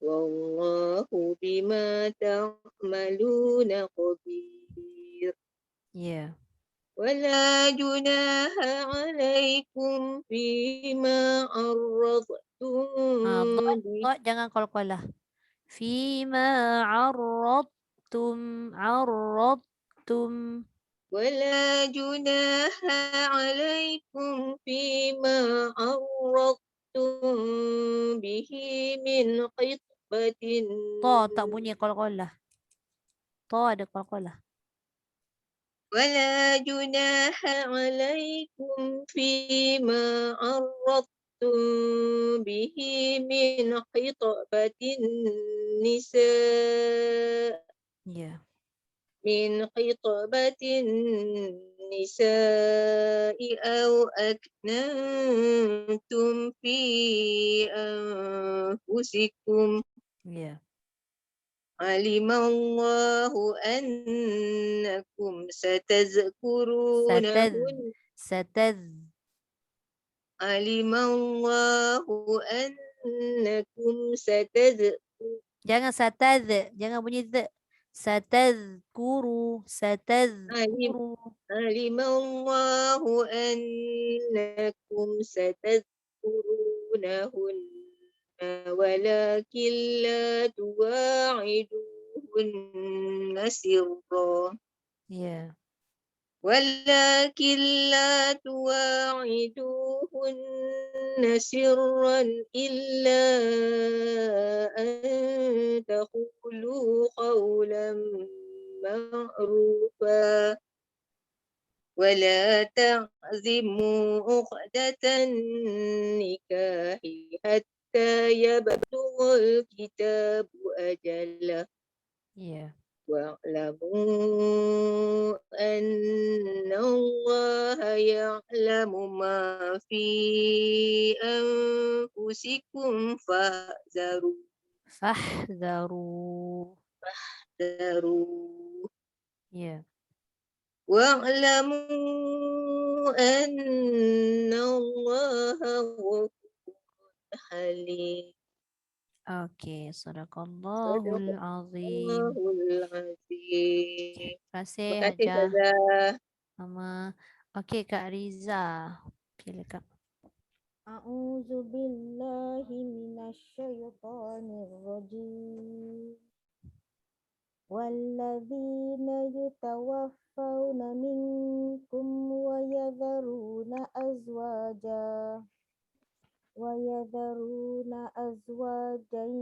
[SPEAKER 4] والله بما تعملون خبير ولا جناح عليكم فيما عرضتم به
[SPEAKER 1] Jangan qalqalah. فيما عرضتم.
[SPEAKER 4] ولا جناح عليكم فيما عرضتم به من خطبة
[SPEAKER 1] Tak bunyi qalqalah. Ada qalqalah.
[SPEAKER 4] ولا جناح عليكم فيما عرضتم به من خطبة النساء أو أكننتم في أنفسكم علم الله أنكم علم الله أنكم
[SPEAKER 1] Jangan jangan bunyi z. Satadhkuru.
[SPEAKER 4] علم الله أنكم ستذكرونهن ولكن لا تواعدوهن سرا ولكن لا تواعدوهن سرا إلا أن تقولوا قولا معروفا ولا تعزموا عقدة النكاح حتى يبلغ الكتاب أجله واعلموا أن الله يعلم ما في أنفسكم
[SPEAKER 1] فاحذروا.
[SPEAKER 4] واعلموا أن الله غفور حليم.
[SPEAKER 1] Okey, sadaqallahul azim.
[SPEAKER 4] Sadaqallahul azim.
[SPEAKER 1] Terima kasih
[SPEAKER 4] Terima kasih
[SPEAKER 1] Hajah.
[SPEAKER 4] Ustazah.
[SPEAKER 1] Sama. Okey Kak Riza. Sila Kak.
[SPEAKER 6] A'udzu billahi minasyaitonir rajim. Walladzina yatawaffawna minkum wa yadharuna azwajan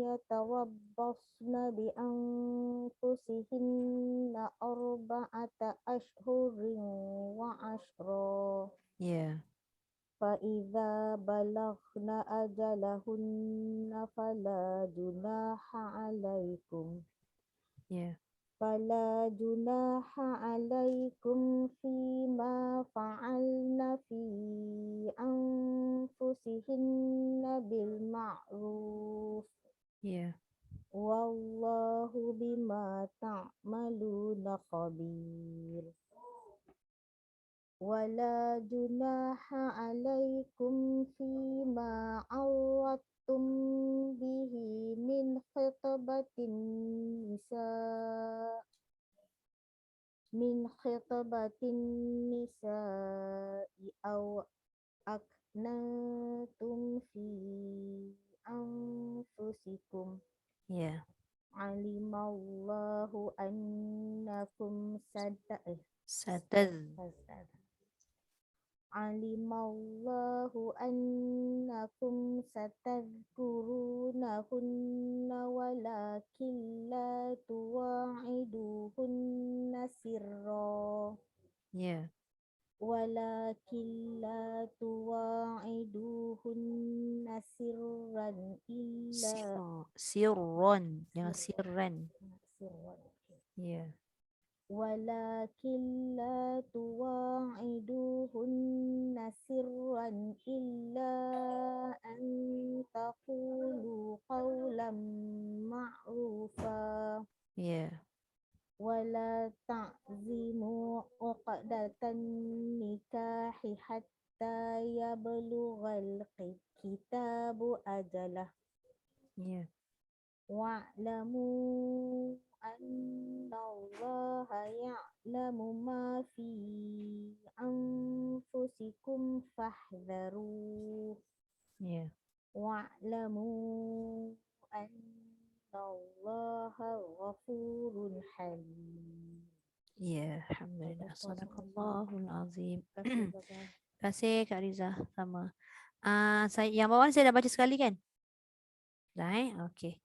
[SPEAKER 6] yatarabbasna bi anfusihinna arba'ata ashhurin wa ashra.
[SPEAKER 1] Ya.
[SPEAKER 6] فإذا بلغن أجلهن
[SPEAKER 1] Ya.
[SPEAKER 6] فلا جناح عليكم فيما فعلن في أنفسهن بالمعروف
[SPEAKER 1] Ya.
[SPEAKER 6] والله بما تعملون خبير ولا جناح عليكم فيما عرضتم به من خطبة النساء أو أكننتم في أنفسكم
[SPEAKER 1] Ya.
[SPEAKER 6] علم الله أنكم علم الله أنكم ستذكرونهن ولكن لا تواعدوهن سرا
[SPEAKER 1] Ya.
[SPEAKER 6] إلا
[SPEAKER 1] Sirron. Jangan sirran. Ya.
[SPEAKER 6] ولكن لا تواعدوهن سرا إلا أن تقولوا قولا معروفا
[SPEAKER 1] Ya.
[SPEAKER 6] ولا تعزموا عقدة النكاح حتى يبلغ الكتاب أجله
[SPEAKER 1] Ya.
[SPEAKER 6] واعلموا أن الله يعلم ما في أنفسكم فاحذروه
[SPEAKER 1] Ya.
[SPEAKER 6] واعلموا أن الله غفور حليم.
[SPEAKER 1] Ya. Alhamdulillah. Sadaqallahul azim.
[SPEAKER 6] Terima kasih.
[SPEAKER 1] Terima kasih Kak Riza. Sama. Yang bawah ni saya dah baca sekali kan? Dah okey.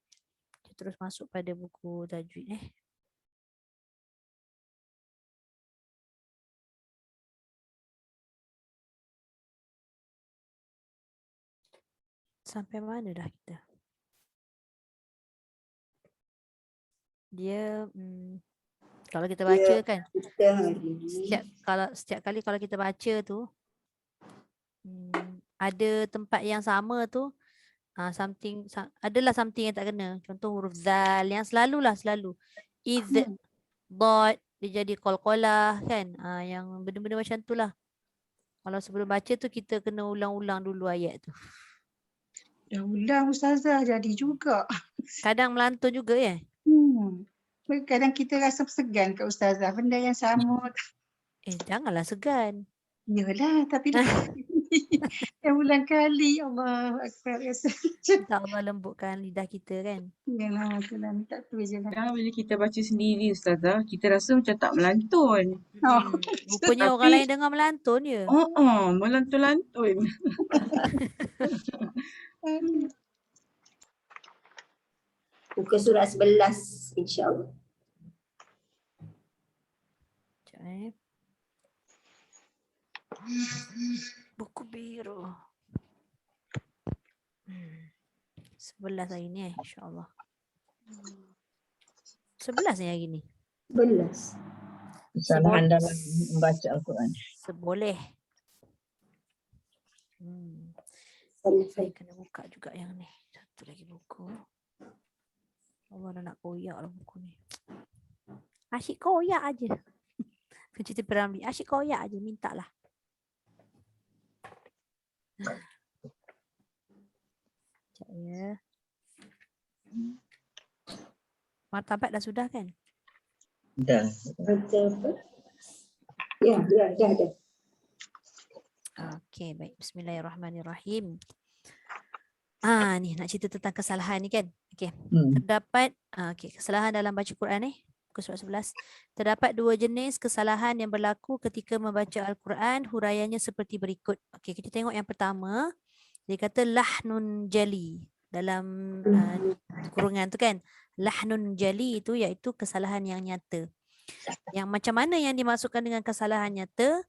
[SPEAKER 1] Kita terus masuk pada buku tajwid Sampai mana dah kita? Dia kalau kita baca kan
[SPEAKER 5] Kita hari ni
[SPEAKER 1] setiap kali kalau kita baca tu ada tempat yang sama tu adalah something yang tak kena. Contoh huruf zal yang selalu dot dia jadi qalqalah kan. Yang benda-benda macam tu lah. Kalau sebelum baca tu kita kena ulang-ulang dulu ayat tu.
[SPEAKER 7] Dah ulang Ustazah jadi juga.
[SPEAKER 1] Kadang melantun juga ya.
[SPEAKER 7] Kadang kita rasa segan kat Ustazah. Benda yang sama.
[SPEAKER 1] Janganlah segan.
[SPEAKER 7] Yalah tapi dah ulang kali. Allah Akbar.
[SPEAKER 1] Minta Allah lembutkan lidah kita kan.
[SPEAKER 7] Yalah itulah minta tu je lah.
[SPEAKER 8] Bila kita baca sendiri Ustazah, kita rasa macam tak melantun.
[SPEAKER 1] Rupanya orang lain dengar melantun je.
[SPEAKER 8] Melantun-lantun.
[SPEAKER 5] buka surat 11 insya-Allah.
[SPEAKER 1] Sekejap Buku biru. 11 hari ni insya-Allah. 11 ni hari ni.
[SPEAKER 5] 11.
[SPEAKER 9] Kesalahan dalam membaca Al-Quran.
[SPEAKER 1] Seboleh. Saya kena buka juga yang ni. Satu lagi buku. Allah dah nak koyak lah buku ni. Asyik koyak aje. Cerita Piramli. Asyik koyak aje. Minta lah. Sekejap ya. Martabat dah sudah kan?
[SPEAKER 9] Dah.
[SPEAKER 5] Ya, dah.
[SPEAKER 1] Okey, baik. Bismillahirrahmanirrahim. Ni nak cerita tentang kesalahan ni kan? Okey. Terdapat kesalahan dalam baca Quran ni. Muka surat 11. Terdapat 2 jenis kesalahan yang berlaku ketika membaca Al-Quran. Huraiannya seperti berikut. Okey, kita tengok yang pertama. Dia kata lahnun jali. Dalam kurungan tu kan. Lahnun jali itu iaitu kesalahan yang nyata. Yang macam mana yang dimasukkan dengan kesalahan nyata?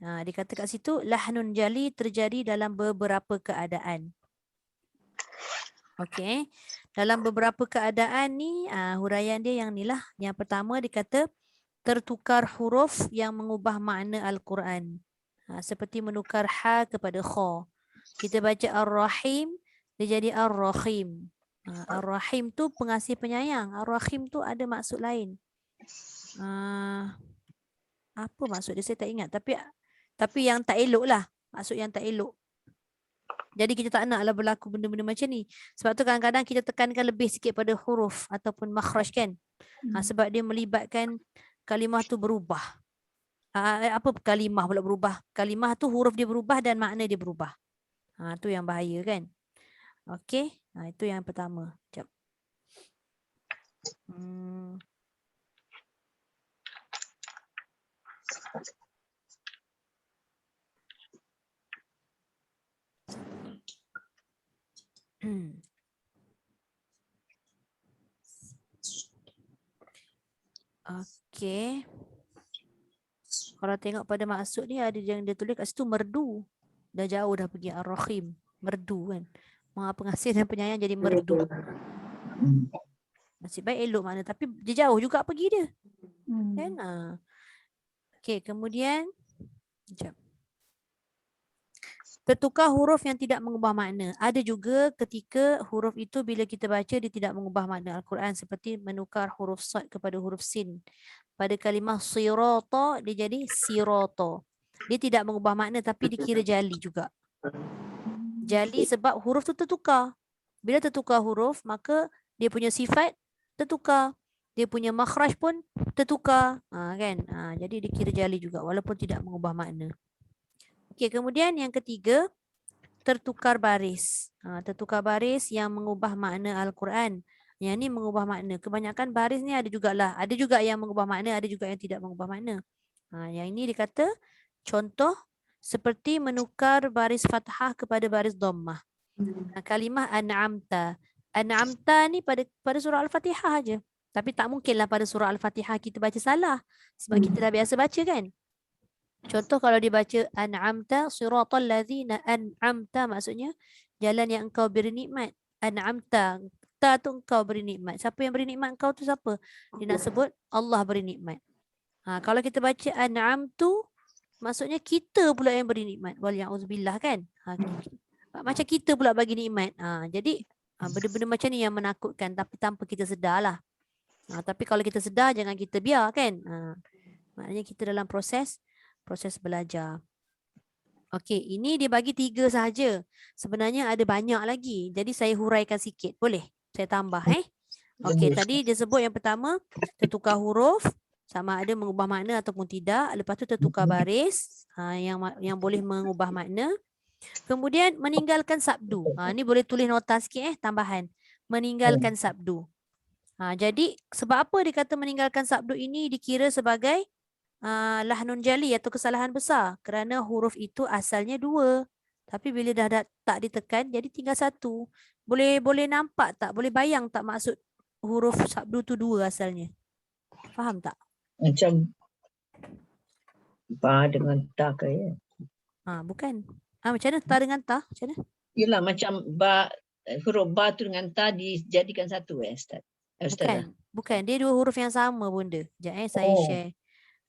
[SPEAKER 1] Dia kata kat situ lahnun jali terjadi dalam beberapa keadaan. Okey. Dalam beberapa keadaan ni huraian dia yang ni lah. Yang pertama dia kata tertukar huruf yang mengubah makna Al-Quran. Seperti menukar ha kepada kha. Kita baca Ar-Rahim, dia jadi Ar-Rahim. Ar-Rahim tu pengasih penyayang. Ar-Rahim tu ada maksud lain. Apa maksud dia saya tak ingat. Tapi yang tak elok lah. Maksud yang tak elok. Jadi kita tak naklah berlaku benda-benda macam ni. Sebab tu kadang-kadang kita tekankan lebih sikit pada huruf ataupun makhraj kan. Sebab dia melibatkan kalimah tu berubah. Apa kalimah pula berubah? Kalimah tu huruf dia berubah dan makna dia berubah. Tu yang bahaya kan. Okey. Itu yang pertama. Sekejap. Okey. Kalau tengok pada maksud ni ada yang dia tulis kat situ merdu. Dah jauh dah pergi Ar-Rahim. Merdu kan. Maha pengasih dan penyayang jadi merdu. Nasib baik elok makna. Tapi dia jauh juga pergi dia. Kan? Okey, kemudian sekejap. Tertukar huruf yang tidak mengubah makna. Ada juga ketika huruf itu bila kita baca dia tidak mengubah makna Al-Quran seperti menukar huruf sad kepada huruf sin. Pada kalimah sirata dia jadi sirata. Dia tidak mengubah makna tapi dikira jali juga. Jali sebab huruf tu tertukar. Bila tertukar huruf maka dia punya sifat tertukar. Dia punya makhraj pun tertukar. Kan? Jadi dikira jali juga walaupun tidak mengubah makna. Okey, kemudian yang ketiga, tertukar baris. Tertukar baris yang mengubah makna Al-Quran. Yang ni mengubah makna. Kebanyakan baris ni ada jugalah. Ada juga yang mengubah makna, ada juga yang tidak mengubah makna. Yang ini dikata contoh seperti menukar baris fathah kepada baris dhammah. Kalimah an'amta. An'amta ni pada surah Al-Fatihah aja. Tapi tak mungkinlah pada surah Al-Fatihah kita baca salah. Sebab kita dah biasa baca kan. Contoh kalau dibaca an'amta siratal ladzina an'amta maksudnya jalan yang engkau beri nikmat. An'amta, ta tu engkau beri nikmat. Siapa yang beri nikmat engkau tu siapa? Dia nak sebut Allah beri nikmat. Kalau kita baca an'amtu maksudnya kita pula yang beri nikmat. Wal ya'udzubillah kan? Macam kita pula bagi nikmat. Jadi benda-benda macam ni yang menakutkan tapi tanpa kita sedarlah. Tapi kalau kita sedar jangan kita biar kan? Maknanya kita dalam proses belajar. Okey, ini dia bagi 3 sahaja. Sebenarnya ada banyak lagi. Jadi saya huraikan sikit. Boleh? Saya tambah Okey, tadi dia sebut yang pertama tertukar huruf sama ada mengubah makna ataupun tidak. Lepas tu tertukar baris yang boleh mengubah makna. Kemudian meninggalkan sabdu. Ni boleh tulis nota sikit tambahan. Meninggalkan sabdu. Jadi sebab apa dikata meninggalkan sabdu ini dikira sebagai lahnun jali atau kesalahan besar kerana huruf itu asalnya 2 tapi bila dah tak ditekan jadi tinggal 1. Boleh nampak tak, boleh bayang tak maksud huruf sabdu tu 2 asalnya? Faham tak?
[SPEAKER 9] Macam ba dengan ta ke ya?
[SPEAKER 1] Bukan. Macam mana ta dengan ta? Macam mana?
[SPEAKER 9] Yalah macam ba, huruf ba tu dengan ta dijadikan satu Ustaz.
[SPEAKER 1] Bukan. Dia 2 huruf yang sama bunda. Sekejap saya share.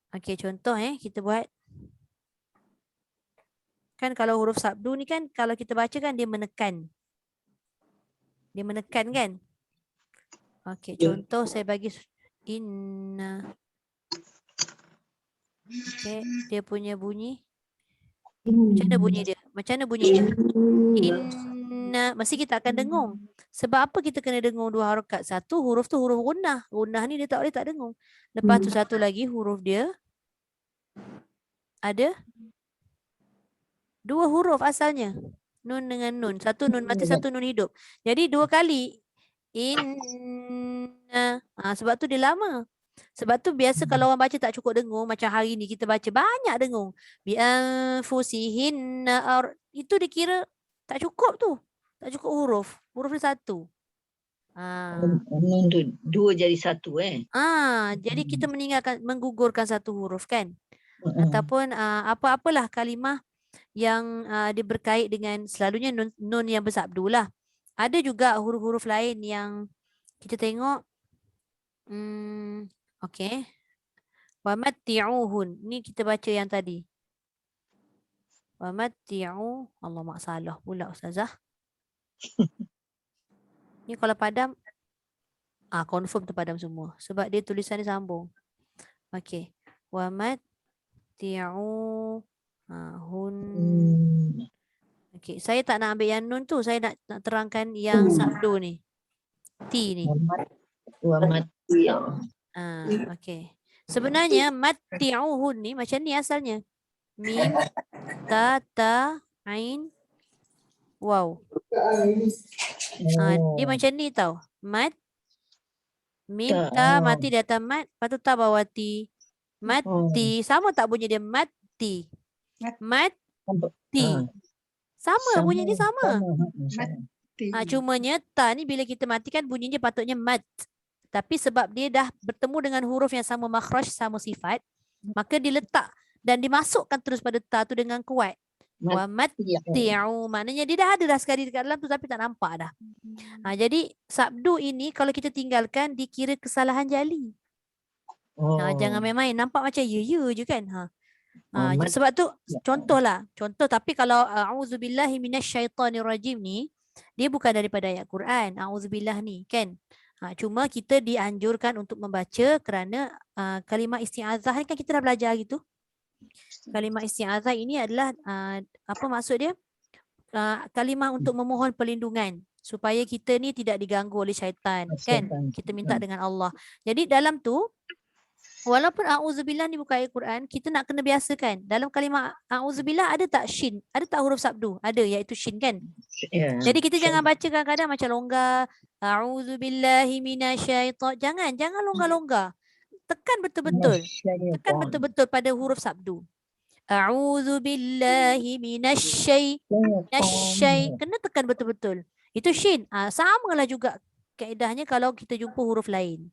[SPEAKER 1] Okey, contoh kita buat. Kan kalau huruf sabdu ni kan kalau kita baca kan dia menekan. Dia menekan kan? Okey, contoh saya bagi inna. Okey, dia punya bunyi. Macam mana bunyi dia? Macam mana bunyinya? Inna. Mesti kita akan dengung. Sebab apa kita kena dengung 2 harakat? Satu, huruf tu huruf gunnah. Gunnah ni dia tak boleh tak dengung. Lepas tu satu lagi huruf dia ada 2 huruf asalnya. Nun dengan nun. Satu nun mati, satu nun hidup. Jadi 2 kali. Inna. Sebab tu dia lama. Sebab tu biasa kalau orang baca tak cukup dengung. Macam hari ni kita baca banyak dengung. Bi'anfusihinna. Itu dikira tak cukup tu. Tak cukup huruf. Huruf dia satu.
[SPEAKER 9] Nun tu 2 jadi 1
[SPEAKER 1] Jadi kita menggugurkan satu huruf kan. Ataupun apa-apalah kalimah yang dia berkait dengan selalunya nun yang bersabdu lah. Ada juga huruf-huruf lain yang kita tengok. Okey. Wa matti'uhun. Ni kita baca yang tadi. Wa matti'u. Allah mak salah pula Ustazah. Ni kalau padam. Confirm terpadam semua. Sebab dia tulisan dia sambung. Okey. Wa matti'u. Hun. Okey. Saya tak nak ambil yang nun tu. Saya nak terangkan yang sabdu ni. T ni.
[SPEAKER 9] Wa matti'u.
[SPEAKER 1] Okey. Sebenarnya matti'uhun ni macam ni asalnya. Mim, ta, ain, waw. Dia macam ni tau. Mat, mim, ta, mati di atas mat. Lepas tu ta bawah ti. Mati. Sama tak bunyi dia? Mati. Mati. Sama bunyi dia sama. Cumanya ta ni bila kita matikan bunyinya patutnya mat. Tapi sebab dia dah bertemu dengan huruf yang sama makhraj, sama sifat, maka diletak dan dimasukkan terus pada ta tu dengan kuat. Wa matti'u. Maknanya dia dah ada dah sekali dekat dalam tu tapi tak nampak dah. Jadi sabdu ini kalau kita tinggalkan dikira kesalahan jali. Jangan main-main. Nampak macam ya je kan. Sebab tu contohlah. Contoh tapi kalau a'udzubillahi minasyaitonirrajim ni dia bukan daripada ayat Quran. A'udzubillah ni kan. Cuma kita dianjurkan untuk membaca kerana kalimah isti'azah ni kan kita dah belajar gitu. Kalimah isti'azah ini adalah apa maksud dia? Kalimah untuk memohon perlindungan supaya kita ni tidak diganggu oleh syaitan kan. Kita minta dengan Allah. Jadi dalam tu walaupun a'udzubillah ni bukan ayat Quran, kita nak kena biasakan. Dalam kalimah a'udzubillah ada tak shin? Ada tak huruf sabdu? Ada, iaitu shin kan? Jadi kita jangan baca kadang-kadang macam longgar. A'udzubillahi minasyaitan. Jangan longgar-longgar. Tekan betul-betul. Tekan betul-betul pada huruf sabdu. A'udzubillahi minasyai. Kena tekan betul-betul. Itu shin. Samalah juga kaedahnya kalau kita jumpa huruf lain.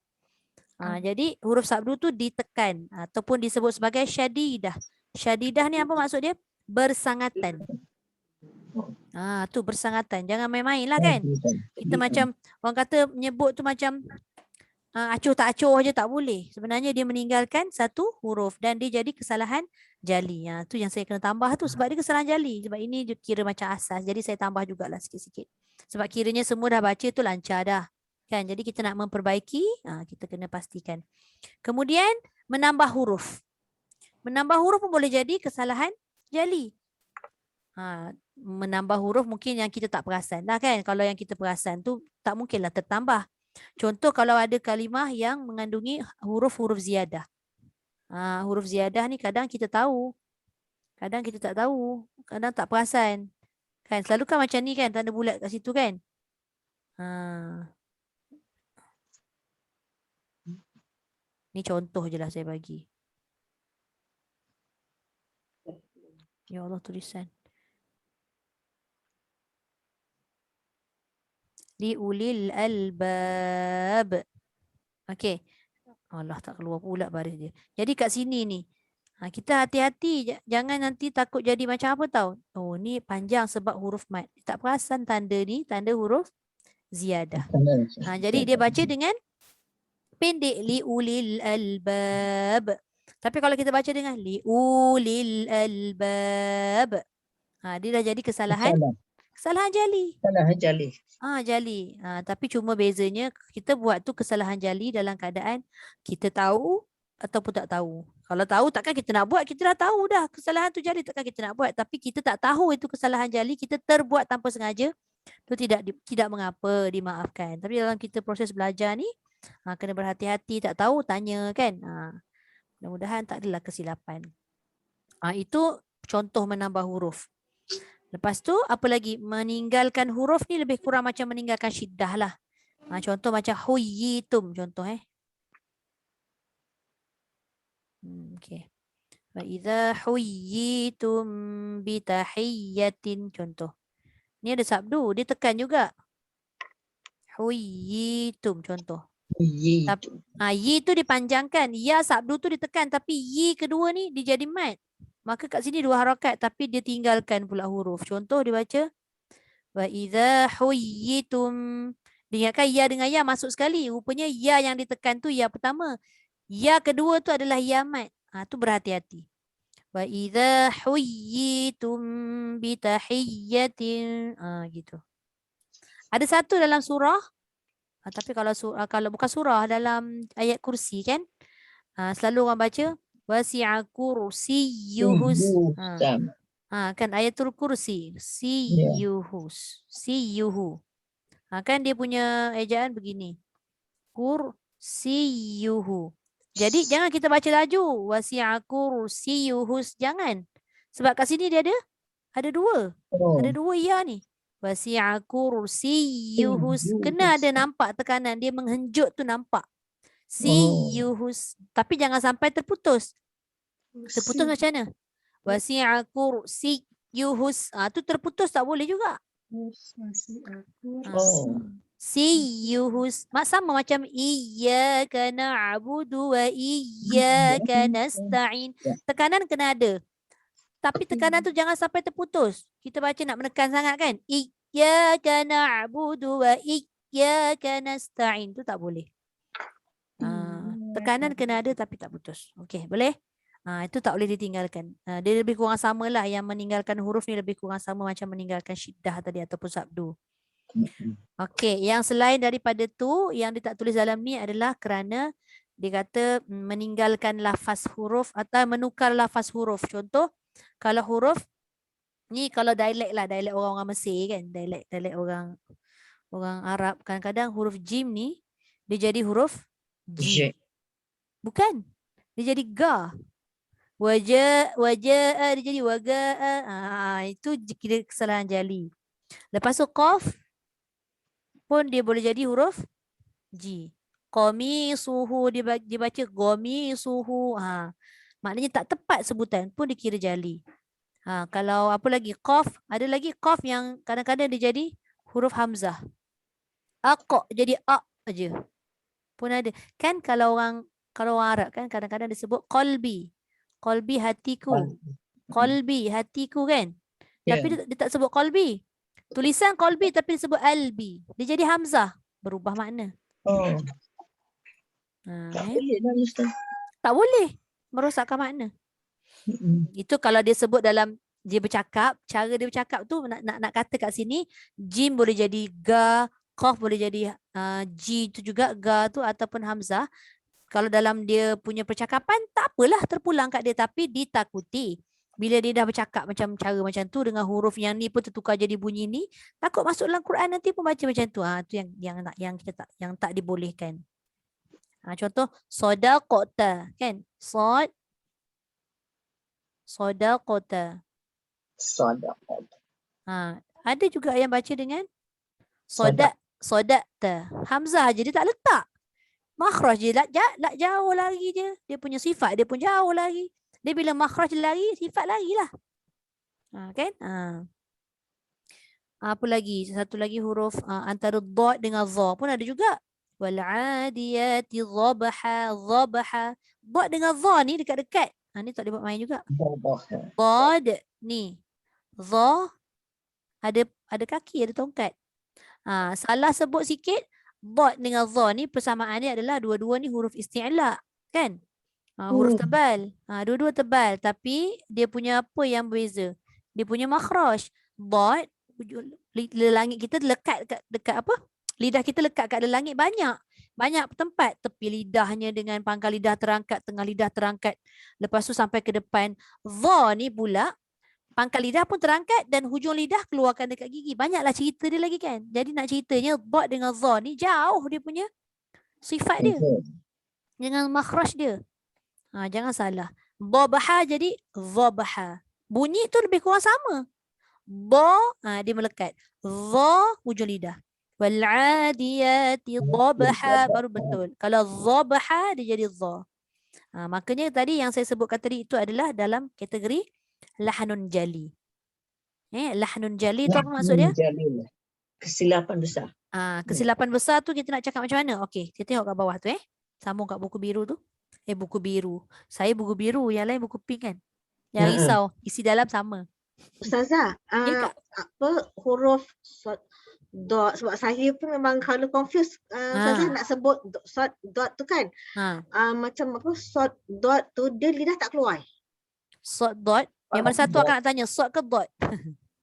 [SPEAKER 1] Jadi huruf sabdu tu ditekan ataupun disebut sebagai syadidah. Syadidah ni apa maksud dia? Bersangatan. Tu bersangatan. Jangan main-main lah kan. Kita macam orang kata menyebut tu macam acuh tak acuh je tak boleh. Sebenarnya dia meninggalkan satu huruf dan dia jadi kesalahan jali. Tu yang saya kena tambah tu sebab dia kesalahan jali. Sebab ini dia kira macam asas. Jadi saya tambah jugalah sikit-sikit. Sebab kiranya semua dah baca tu lancar dah. Kan? Jadi kita nak memperbaiki, kita kena pastikan. Kemudian menambah huruf. Menambah huruf pun boleh jadi kesalahan jali. Menambah huruf mungkin yang kita tak perasan lah kan. Kalau yang kita perasan tu tak mungkinlah tertambah. Contoh kalau ada kalimah yang mengandungi huruf-huruf ziyadah. Huruf ziyadah ni kadang kita tahu. Kadang kita tak tahu. Kadang tak perasan. Kan selalu kan macam ni kan, tanda bulat kat situ kan. Ni contoh je lah saya bagi. Ya Allah tulisan. Li ulil albab. Okey. Allah tak keluar pula baris dia. Jadi kat sini ni. Kita hati-hati. Jangan nanti takut jadi macam apa tau. Oh ni panjang sebab huruf mat. Tak perasan tanda ni. Tanda huruf ziyadah. Jadi dia baca dengan pendek. Li ulil albab. Tapi kalau kita baca dengan li ulil albab. Dia dah jadi kesalahan. Kesalahan jali.
[SPEAKER 9] Kesalahan jali.
[SPEAKER 1] Jali. Tapi cuma bezanya kita buat tu kesalahan jali dalam keadaan kita tahu ataupun tak tahu. Kalau tahu takkan kita nak buat, kita dah tahu dah kesalahan tu jadi, takkan kita nak buat. Tapi kita tak tahu itu kesalahan jali, kita terbuat tanpa sengaja, tu tidak mengapa, dimaafkan. Tapi dalam kita proses belajar ni, kena berhati-hati, tak tahu tanya kan. Mudah-mudahan tak adalah kesilapan. Itu contoh menambah huruf. Lepas tu apa lagi? Meninggalkan huruf ni lebih kurang macam meninggalkan syiddah lah. Contoh macam huyitum, contoh Okay. Wa idza huyitum bitahiyyatin, contoh. Ni ada sabdu, dia tekan juga. Huyitum, contoh. Yi tu dipanjangkan, ya sabdu tu ditekan, tapi yi kedua ni dia jadi mat. Maka kat sini 2 harakat tapi dia tinggalkan pula huruf. Contoh dia baca wa idza huyitum. Diingatkan ya dengan ya masuk sekali. Rupanya ya yang ditekan tu ya pertama. Ya kedua tu adalah ya mat. Tu berhati-hati. Wa idza huyitum bitahiyyatin. Gitu. Ada satu dalam surah. Tapi kalau bukan surah, dalam ayat kursi kan, selalu orang baca wasi'a kursiyyuhus. Kan ayatul kursi, siyuhu. Kan dia punya ejaan begini. Kursiyyuhu. Jadi jangan kita baca laju wasi'a kursiyyuhus, jangan. Sebab kat sini dia ada 2. Ada 2 ya ni. Wasi'a kursiyyuhus. Kena ada nampak tekanan. Dia menghenjut tu nampak. Siyuhus. Tapi jangan sampai terputus. Terputus macam mana? Wasi'a kursiyyuhus. Tu terputus tak boleh juga. Siyuhus. Sama macam iyyaka na'budu wa iyyaka nasta'in. Tekanan kena ada. Tapi tekanan tu jangan sampai terputus. Kita baca nak menekan sangat kan? Iyyaka na'budu wa iyyaka nasta'in. Tu tak boleh. Tekanan kena ada tapi tak putus. Okey, boleh? Itu tak boleh ditinggalkan. Dia lebih kurang sama lah. Yang meninggalkan huruf ni lebih kurang sama macam meninggalkan syiddah tadi ataupun sabdu. Okey, yang selain daripada tu, yang dia tak tulis dalam ni adalah kerana dia kata meninggalkan lafaz huruf atau menukar lafaz huruf. Contoh, kalau huruf ni, kalau dialek lah, dialek orang-orang Mesir kan, dialek orang Arab, kadang-kadang huruf jim ni dia jadi huruf j. Bukan, dia jadi ga. Wajah dia jadi waga. Itu kira kesalahan jali. Lepas tu qaf pun dia boleh jadi huruf G. Qamisuhu dibaca qamisuhu. Maknanya tak tepat sebutan pun dikira jali. Kalau apa lagi qaf, ada lagi qaf yang kadang-kadang dia jadi huruf hamzah. Aqa jadi a aja. Pun ada. Kan kalau orang Arab kan kadang-kadang disebut qalbi. Qalbi hatiku. Qalbi hatiku kan. Tapi dia tak sebut qalbi. Tulisan qalbi tapi disebut albi. Dia jadi hamzah, berubah makna. Tak boleh merosakkan makna. Itu kalau dia sebut dalam dia bercakap, cara dia bercakap tu nak kata kat sini jim boleh jadi ga, qaf boleh jadi ji tu juga, ga tu ataupun hamzah. Kalau dalam dia punya percakapan tak apalah terpulang kat dia, tapi ditakuti bila dia dah bercakap macam cara macam tu dengan huruf yang ni pun tertukar jadi bunyi ni, takut masuk dalam Quran nanti pun baca macam tu. Tu yang kita tak dibolehkan. Contoh sadaqata kan, sadaqata. Ada juga yang baca dengan sadaqta. Hamzah je dia tak letak. Makhraj je lak jauh lagi je. Dia punya sifat dia pun jauh lagi. Dia bila makhraj lari, sifat lari lah. Kan? Apa lagi? Satu lagi huruf antara dha dengan za pun ada juga. Wal adiyati dhabha. Dha dengan za ni dekat-dekat. Ni tak dibuat main juga. Dad ni. Za ada kaki, ada tongkat. Salah sebut sikit. Dha dengan za ni persamaan dia adalah dua-dua ni huruf isti'la, kan? Huruf tebal. Dua-dua tebal, tapi dia punya apa yang berbeza? Dia punya makhraj. Dha, langit kita lekat dekat apa? Lidah kita lekat kat langit banyak. Banyak tempat tepi lidahnya dengan pangkal lidah terangkat, tengah lidah terangkat. Lepas tu sampai ke depan. Dha ni pula pangkal lidah pun terangkat dan hujung lidah keluarkan dekat gigi. Banyaklah cerita dia lagi kan. Jadi nak ceritanya dha dengan dha ni jauh dia punya sifat dia dengan makhraj dia. Jangan salah. Dhabaha jadi dhabaha. Bunyi tu lebih kurang sama. Dha dia melekat. Dha hujung lidah. Wal'adiyati dhabha baru betul. Kalau dhabha dia jadi dha. Makanya tadi yang saya sebutkan tadi itu adalah dalam kategori lahnun jali. Lahnun jali itu apa maksud dia?
[SPEAKER 9] Kesilapan besar.
[SPEAKER 1] Kesilapan besar tu kita nak cakap macam mana? Okey, kita tengok kat bawah tu Sambung kat buku biru tu. Buku biru. Saya buku biru, yang lain buku pink kan? Yang risau, isi dalam sama.
[SPEAKER 2] Ustazah, apa huruf dot, sebab saya pun memang kalau confuse Ustazah nak sebut dot tu kan. Macam apa dot tu dia lidah tak keluar.
[SPEAKER 1] Dot. Yang mana satu akan nak tanya ke dot?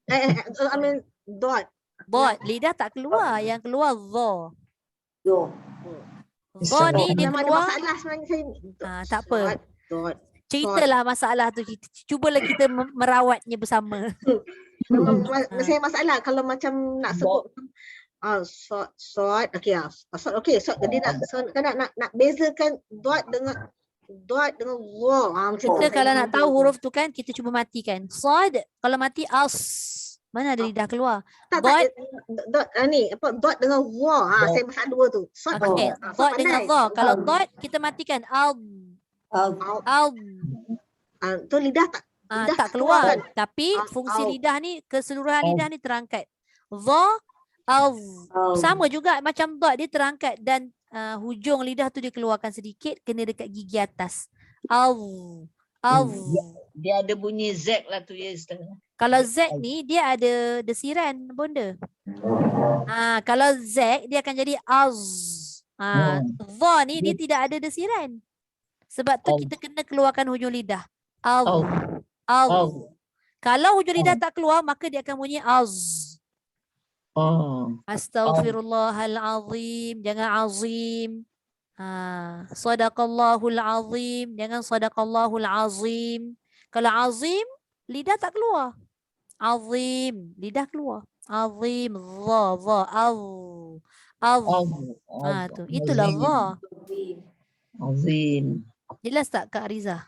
[SPEAKER 2] I mean dot.
[SPEAKER 1] Dot, lidah tak keluar, yang keluar dha. Dha ni dia
[SPEAKER 2] Memang ada
[SPEAKER 1] keluar.
[SPEAKER 2] masalah sebenarnya saya.
[SPEAKER 1] Tak apa.
[SPEAKER 2] Dot.
[SPEAKER 1] Ceritalah masalah tu. Cubalah kita merawatnya bersama.
[SPEAKER 2] Memang saya masalah kalau macam nak sebut short jadi nak bezakan dot dengan wah macam
[SPEAKER 1] Kita kalau nak tahu huruf tu kan kita cuba matikan. Sad kalau mati as. Mana ada lidah keluar?
[SPEAKER 2] dot ni apa dot dengan wah saya masalah dua tu. Short
[SPEAKER 1] Okey, dot dengan dha. Kalau dot kita matikan al.
[SPEAKER 2] Tu lidah tak
[SPEAKER 1] tak keluar. Tapi fungsi lidah ni, keseluruhan lidah ni terangkat. Dha, al. Sama juga macam dot, dia terangkat dan hujung lidah tu dikeluarkan sedikit, kena dekat gigi atas. Al.
[SPEAKER 9] Dia ada bunyi Z lah tu ya Ustaz.
[SPEAKER 1] Kalau Z ni dia ada desiran bonda. Kalau Z dia akan jadi az. Dha ni dia tidak ada desiran. Sebab tu kita kena keluarkan hujung lidah. Al. Kalau hujung lidah tak keluar maka dia akan bunyi az. Astaghfirullahalazim, jangan azim. Sadaqallahul azim, jangan sadaqallahul azim. Kalau azim lidah tak keluar. Azim, lidah keluar. Azim, dha, al. Tu, itulah dha.
[SPEAKER 9] Azim.
[SPEAKER 1] Jelas tak Kak Riza?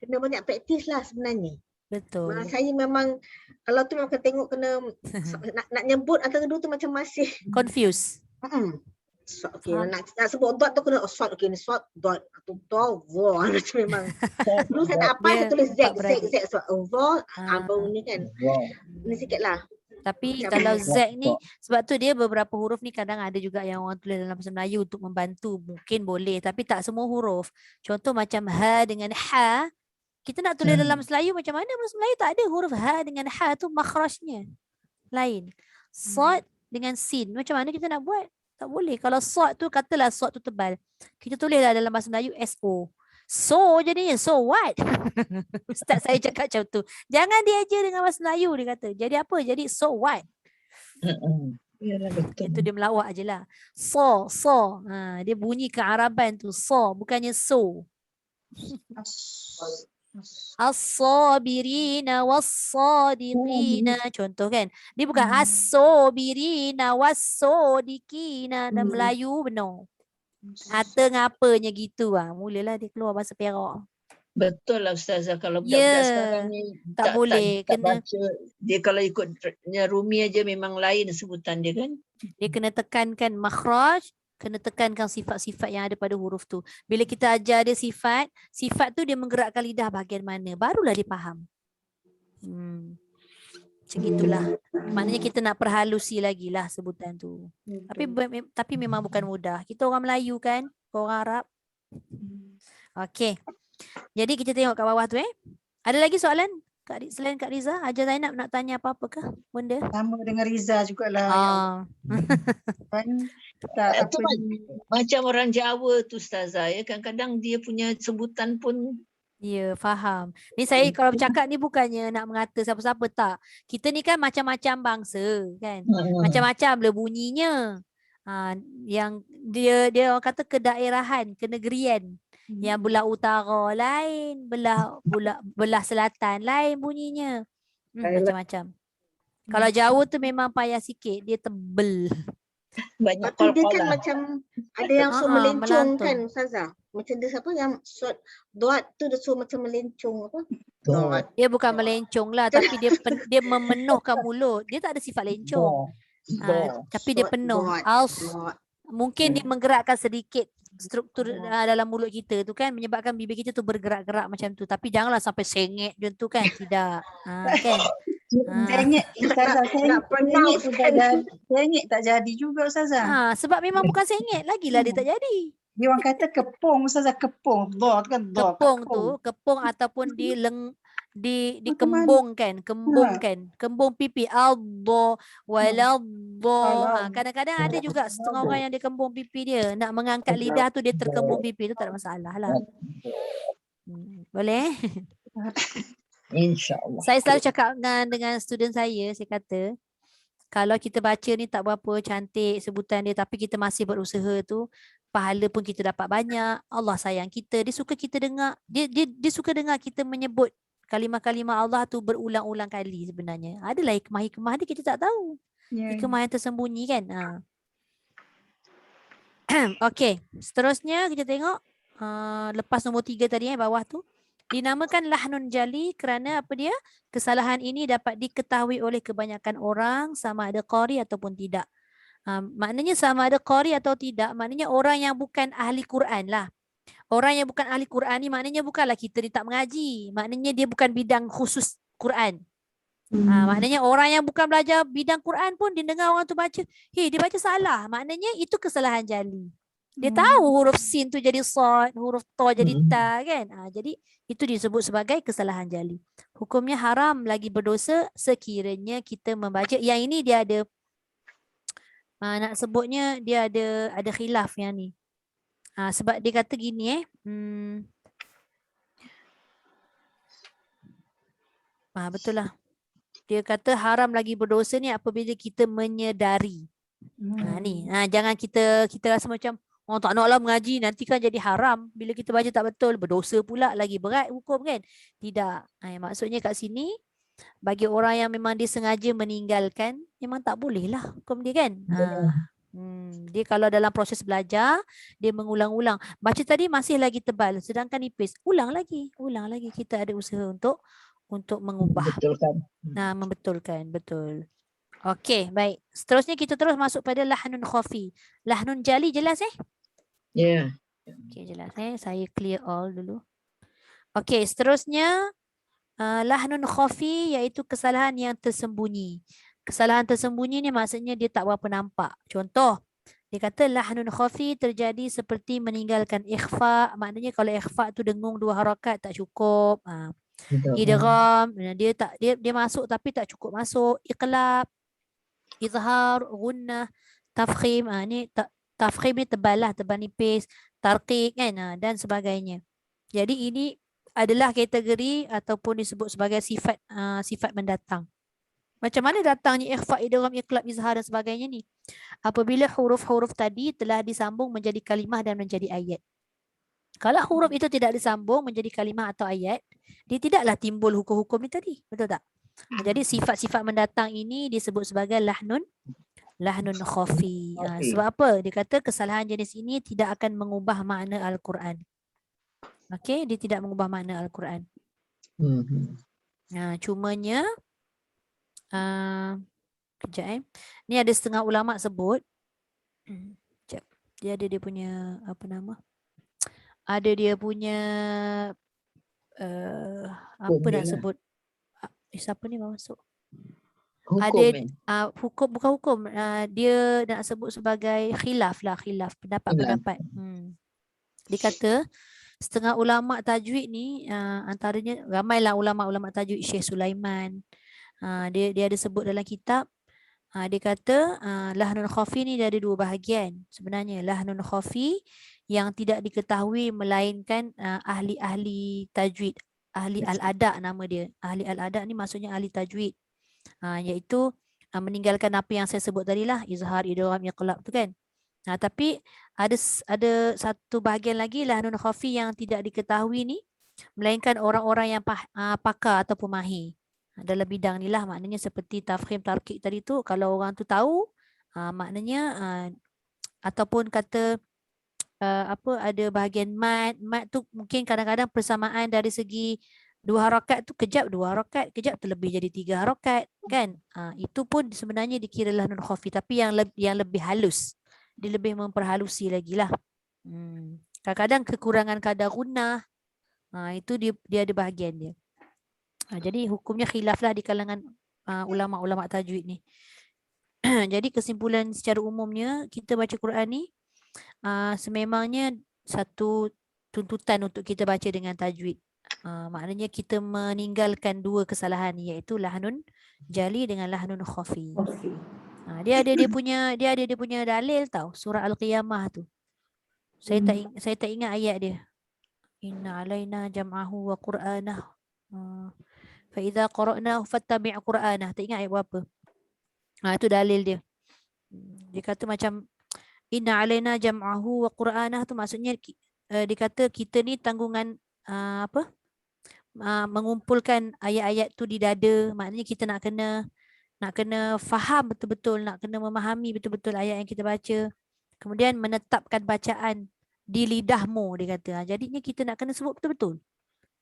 [SPEAKER 2] Kena banyak praktis lah sebenarnya.
[SPEAKER 1] Betul.
[SPEAKER 2] Saya memang kalau tu memang kena tengok kena nak nyebut antara dua tu macam masih
[SPEAKER 1] Confuse.
[SPEAKER 2] Okay, nak sebut dot tu kena short, okay ni short dot atau dot wah macam memang. Dulu saya tak apa saya tulis z baru ni kan. Ni sikitlah.
[SPEAKER 1] Tapi kalau Z ni, sebab tu dia beberapa huruf ni kadang ada juga yang orang tulis dalam bahasa Melayu untuk membantu. Mungkin boleh, tapi tak semua huruf. Contoh macam ha dengan ha. Kita nak tulis dalam Melayu macam mana? Bahasa Melayu tak ada huruf ha dengan ha tu makhrajnya lain. Sad dengan sin. Macam mana kita nak buat? Tak boleh. Kalau sad tu, katalah sad tu tebal. Kita tulislah dalam bahasa Melayu SO. So jadinya, so what? Ustaz saya cakap macam tu. Jangan diajar dengan bahasa Melayu, dia kata. Jadi apa? Jadi so what? Itu dia melawak je lah. So. Dia bunyi kearaban tu. So, bukannya so. As-sabirina was-sadiqina. Contoh kan. Dia bukan as-sabirina was-sadiqina. Dan Melayu benar. Atau ngapanya gitu mulalah dia keluar bahasa Perak.
[SPEAKER 9] Betul lah Ustazah, kalau budak-budak sekarang ni
[SPEAKER 1] tak boleh
[SPEAKER 9] tak
[SPEAKER 1] kena
[SPEAKER 9] baca. Dia kalau ikut Rumi aja memang lain sebutan dia kan.
[SPEAKER 1] Dia kena tekankan makhraj, kena tekankan sifat-sifat yang ada pada huruf tu. Bila kita ajar dia sifat tu dia menggerakkan lidah bahagian mana, barulah dia faham. Macam itulah. Maknanya kita nak perhalusi lagi lah sebutan tu. Tapi memang bukan mudah. Kita orang Melayu kan, orang Arab. Okey. Jadi kita tengok kat bawah tu Ada lagi soalan? Selain Kak Riza, Haja Zainab nak tanya apa-apa ke benda?
[SPEAKER 7] Sama dengan Riza jugalah.
[SPEAKER 9] Macam orang Jawa tu Ustazah ya, kadang-kadang dia punya sebutan pun.
[SPEAKER 1] Ya, faham. Ni saya kalau bercakap ni bukannya nak mengata siapa-siapa, tak. Kita ni kan macam-macam bangsa kan. Macam-macam lah bunyinya. Yang dia orang kata kedaerahan, kenegerian. Yang belah utara lain, belah selatan lain bunyinya. Macam-macam. Kalau Jawa tu memang payah sikit, dia tebel.
[SPEAKER 9] Banyak
[SPEAKER 2] Lepas tu dia kan
[SPEAKER 9] qalqalah.
[SPEAKER 2] macam ada yang suruh melencong
[SPEAKER 1] melantun.
[SPEAKER 2] kan Ustazah. Macam dia siapa yang short dot tu dia suruh macam melencong apa? Dot.
[SPEAKER 1] Dia bukan melencong lah, tapi dia memenuhkan mulut. Dia tak ada sifat lencong. Tapi dia
[SPEAKER 2] Short
[SPEAKER 1] penuh.
[SPEAKER 2] dot.
[SPEAKER 1] Mungkin dia menggerakkan sedikit struktur dalam mulut kita tu kan, menyebabkan bibir kita tu bergerak-gerak macam tu. Tapi janganlah sampai sengit macam tu kan. Tidak. Kan?
[SPEAKER 7] Sengit Ustazah, sengit tak jadi juga Ustazah.
[SPEAKER 1] Sebab memang bukan sengit. Lagilah dia tak jadi.
[SPEAKER 7] Dia orang kata kepung Ustazah, kepung. Dot kan dot.
[SPEAKER 1] Kepung ataupun dikembungkan, kembung pipi, albo, walabo. Kadang-kadang ada juga setengah orang yang dia kembung pipi dia, nak mengangkat lidah tu dia terkembung pipi tu, tak ada masalah lah. Boleh?
[SPEAKER 9] InsyaAllah.
[SPEAKER 1] Saya selalu cakap dengan student saya kata, kalau kita baca ni tak berapa cantik sebutan dia, tapi kita masih berusaha tu, pahala pun kita dapat banyak. Allah sayang kita, dia suka kita dengar, dia suka dengar kita menyebut kalimah-kalimah Allah tu berulang-ulang kali sebenarnya. Adalah hikmah-hikmah dia kita tak tahu. Hikmah yang tersembunyi kan. Okey, seterusnya kita tengok lepas nombor 3 tadi bawah tu. Dinamakan lahnun jali kerana apa dia? Kesalahan ini dapat diketahui oleh kebanyakan orang sama ada qari ataupun tidak. Maknanya sama ada qari atau tidak, maknanya orang yang bukan ahli Quran lah. Orang yang bukan ahli Quran ni maknanya bukanlah kita ni tak mengaji. Maknanya dia bukan bidang khusus Quran. Maknanya orang yang bukan belajar bidang Quran pun dia dengar orang tu baca, dia baca salah. Maknanya itu kesalahan jali. Dia tahu huruf sin tu jadi sad, huruf ta jadi ta kan. Jadi itu disebut sebagai kesalahan jali. Hukumnya haram lagi berdosa sekiranya kita membaca. Yang ini dia ada nak sebutnya dia ada khilaf yang ni. Sebab dia kata gini betul lah. Dia kata haram lagi berdosa ni apabila kita menyedari. Jangan kita rasa macam tak naklah mengaji nanti kan jadi haram. Bila kita baca tak betul, berdosa pula, lagi berat hukum kan. Tidak. Maksudnya kat sini bagi orang yang memang dia sengaja meninggalkan, memang tak boleh lah hukum dia kan. Dia kalau dalam proses belajar dia mengulang-ulang. Baca tadi masih lagi tebal sedangkan nipis, ulang lagi. Kita ada usaha untuk mengubah. Membetulkan, betul. Okey, baik. Seterusnya kita terus masuk pada lahnun khafi. Lahnun jali jelas
[SPEAKER 9] Ya.
[SPEAKER 1] Okey, jelas saya clear all dulu. Okey, seterusnya lahnun khafi iaitu kesalahan yang tersembunyi. Kesalahan tersembunyi ni maksudnya dia tak berapa nampak. Contoh, dia kata lahnun khafi terjadi seperti meninggalkan ikhfa. Maknanya kalau ikhfa tu dengung 2 harakat tak cukup. Idgham, dia masuk tapi tak cukup masuk. Iqlab, izhar, gunnah, tafkhim. Ni tafkhim ni tebal lah, tebal nipis, tarqiq kan, dan sebagainya. Jadi ini adalah kategori ataupun disebut sebagai sifat mendatang. Macam mana datangnya ikhfa, idgham, iqlab, izhar dan sebagainya ni? Apabila huruf-huruf tadi telah disambung menjadi kalimah dan menjadi ayat. Kalau huruf itu tidak disambung menjadi kalimah atau ayat, dia tidaklah timbul hukum-hukum ni tadi. Betul tak? Jadi sifat-sifat mendatang ini disebut sebagai lahnun khafi. Sebab apa? Dia kata kesalahan jenis ini tidak akan mengubah makna Al-Quran. Okey, dia tidak mengubah makna Al-Quran. Cumanya kejap ni ada setengah ulama sebut. Dia ada dia punya apa nama? Ada dia punya apa nak sebut? Siapa ni masuk? Ada hukum, bukan hukum, dia nak sebut sebagai khilaf pendapat. Dia kata setengah ulama tajwid ni antaranya ramailah ulama-ulama tajwid, Syekh Sulaiman. Dia ada sebut dalam kitab. Dia kata lahnun khafi ni dia ada 2 bahagian. Sebenarnya lahnun khafi yang tidak diketahui melainkan ahli-ahli tajwid, ahli al-ada nama dia. Ahli al-ada ni maksudnya ahli tajwid. Iaitu meninggalkan apa yang saya sebut tadi lah, izhar, idgham, iqlab tu kan. Tapi ada satu bahagian lagi lahnun khafi yang tidak diketahui ni, melainkan orang-orang yang pakar ataupun mahir dalam bidang ni lah. Maknanya seperti tafkhim tarkik tadi tu, kalau orang tu tahu, maknanya ataupun kata ada bahagian mat tu mungkin kadang-kadang persamaan dari segi 2 harakat tu, kejap 2 harakat, kejap terlebih jadi 3 harakat kan. Itu pun sebenarnya dikira lahnun khafi, tapi yang lebih halus, dia lebih memperhalusi lagi lah. Kadang-kadang kekurangan kadar gunnah, itu dia ada bahagian dia. Jadi hukumnya khilaf lah di kalangan ulama-ulama tajwid ni. Jadi kesimpulan secara umumnya, kita baca Quran ni sememangnya satu tuntutan untuk kita baca dengan tajwid. Maknanya kita meninggalkan 2 kesalahan, iaitu lahnun jali dengan lahnun khafi. Dia ada dia punya dalil tau, surah Al-Qiyamah tu. Saya tak ingat ayat dia. Inna alaina jam'ahu wa qur'anah. Fa idza qara'nahu fattabi' qur'anah. Tak ingat ayat berapa. Itu dalil dia. Dia kata macam inna alaina jam'ahu wa qur'anah tu maksudnya dia kata kita ni tanggungan mengumpulkan ayat-ayat tu di dada. Maknanya kita nak kena faham betul-betul, nak kena memahami betul-betul ayat yang kita baca. Kemudian menetapkan bacaan di lidahmu, dia kata. Jadinya kita nak kena sebut betul-betul.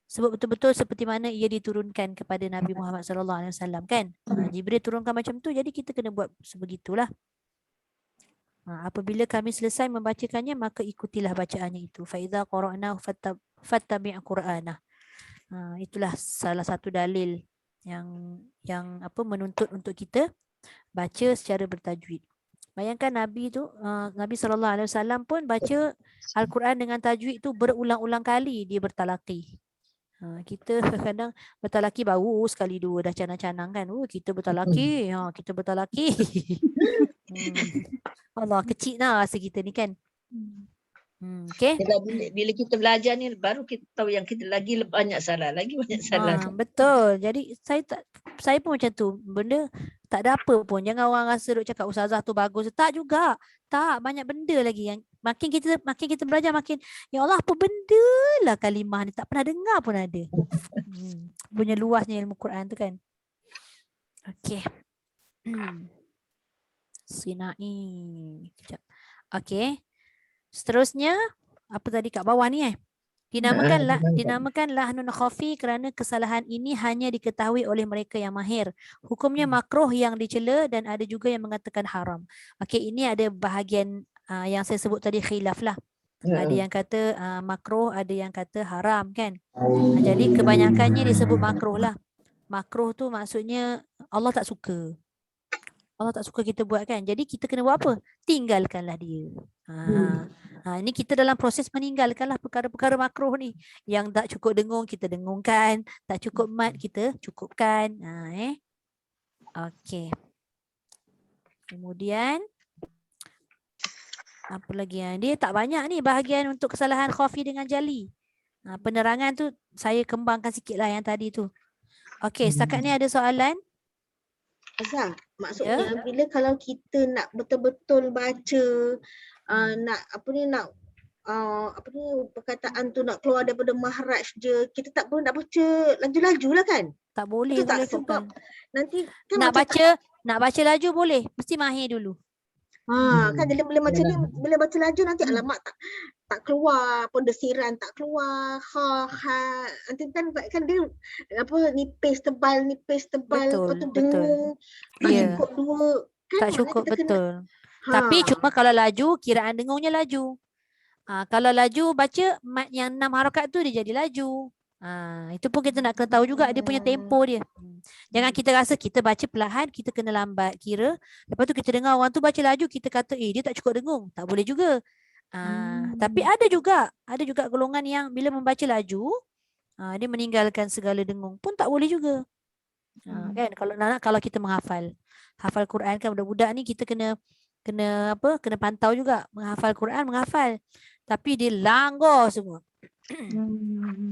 [SPEAKER 1] Sebut betul-betul seperti mana ia diturunkan kepada Nabi Muhammad SAW kan. Jibril turunkan macam tu, jadi kita kena buat sebegitulah. Apabila kami selesai membacakannya, maka ikutilah bacaannya itu. Fa idza qara'nahu fattabi' qur'anah. Itulah salah satu dalil yang menuntut untuk kita baca secara bertajwid. Bayangkan Nabi tu, Nabi SAW pun baca Al-Quran dengan tajwid tu berulang-ulang kali dia bertalaqi. Kita kadang bertalaqi baru sekali 2 dah canang-canang kan. Kita bertalaqi, kita bertalaqi. Allah, kecil lah rasa kita ni kan. Okay.
[SPEAKER 9] Bila kita belajar ni baru kita tahu yang kita lagi banyak salah,
[SPEAKER 1] betul. Jadi saya pun macam tu. Benda tak ada apa pun. Jangan orang rasa duk cakap ustazah tu bagus. Tak juga. Tak, banyak benda lagi yang makin kita belajar makin ya Allah, apa benda lah kalimah ni tak pernah dengar pun ada. Punya luasnya ilmu Quran tu kan. Okey. Sinai. Okey. Seterusnya, apa tadi kat bawah ni dinamakan lahnun khafi kerana kesalahan ini hanya diketahui oleh mereka yang mahir. Hukumnya makruh yang dicela dan ada juga yang mengatakan haram. Okey, ini ada bahagian yang saya sebut tadi khilaf lah. Ada yang kata makruh, ada yang kata haram kan. Jadi kebanyakannya disebut makruh lah. Makruh tu maksudnya Allah tak suka. Allah tak suka kita buat kan. Jadi kita kena buat apa? Tinggalkanlah dia. Ini kita dalam proses meninggalkanlah perkara-perkara makruh ni. Yang tak cukup dengung, kita dengungkan. Tak cukup mat, kita cukupkan. Okey. Kemudian, apa lagi yang dia tak banyak ni bahagian untuk kesalahan khafi dengan jali. Penerangan tu saya kembangkan sikit lah yang tadi tu. Okey, setakat ni ada soalan?
[SPEAKER 2] Azhar, maksudnya bila kalau kita nak betul-betul baca nak perkataan tu nak keluar daripada mahraj je, kita tak perlu nak baca laju-laju lah kan?
[SPEAKER 1] Tak boleh,
[SPEAKER 2] tak sebab nanti kan
[SPEAKER 1] nak baca laju boleh, mesti mahir dulu.
[SPEAKER 2] Kan bila macam ni, bila baca laju nanti alamak tak keluar, pondesiran tak keluar, nanti kan dia nipis tebal, lepas tu dengung, tak cukup 2 kan,
[SPEAKER 1] tak cukup betul. Tapi cuma kalau laju, kiraan dengungnya laju. Kalau laju baca mat yang 6 harakat tu dia jadi laju. Itu pun kita nak kena tahu juga dia punya tempo dia. Jangan kita rasa kita baca perlahan, kita kena lambat kira. Lepas tu kita dengar orang tu baca laju, kita kata dia tak cukup dengung. Tak boleh juga. Tapi ada juga golongan yang bila membaca laju, dia meninggalkan segala dengung pun tak boleh juga. Kan kalau kita hafal Quran kan, budak-budak ni kita kena pantau juga. Menghafal Quran, tapi dia langgar semua.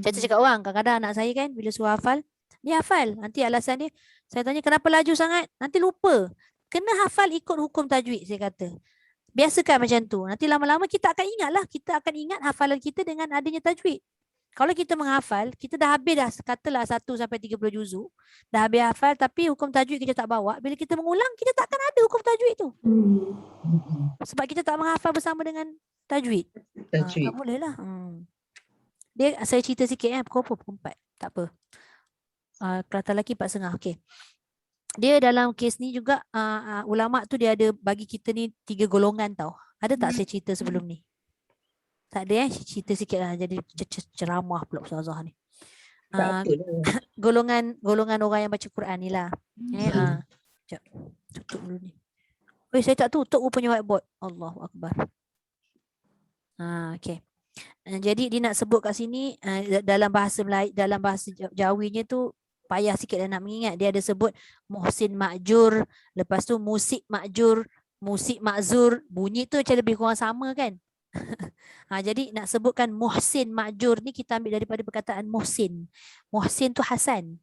[SPEAKER 1] Saya cakap orang, kadang-kadang anak saya kan bila suruh hafal, dia hafal. Nanti alasan dia, saya tanya kenapa laju sangat? Nanti lupa. Kena hafal ikut hukum tajwid, saya kata. Biasakan macam tu. Nanti lama-lama kita akan ingat lah. Kita akan ingat hafalan kita dengan adanya tajwid. Kalau kita menghafal, kita dah habis dah katalah 1 sampai 30 juzuk. Dah habis hafal tapi hukum tajwid kita tak bawa. Bila kita mengulang, kita takkan ada hukum tajwid tu. Sebab kita tak menghafal bersama dengan tajwid. Tak boleh lah. Dia, saya cerita sikit pukul 4. Tak apa. Kelatan lelaki 4.30. Okey. Dia dalam kes ni juga ulama tu dia ada bagi kita ni 3 golongan tau. Ada tak saya cerita sebelum ni? Tak ada cerita sikit lah. Jadi ceramah pula Ustazah ni. Golongan orang yang baca Quran ni lah. Sekejap. Tutup dulu ni. Saya tak tutup punya whiteboard. Allahu Akbar. Okay. Jadi dia nak sebut kat sini dalam bahasa Melayu, dalam bahasa Jawinya tu payah sikit nak mengingat. Dia ada sebut muhsin ma'jur, lepas tu musik ma'jur, musik ma'zur. Bunyi tu macam lebih kurang sama kan? Jadi nak sebutkan muhsin ma'jur ni kita ambil daripada perkataan muhsin. Muhsin tu Hasan.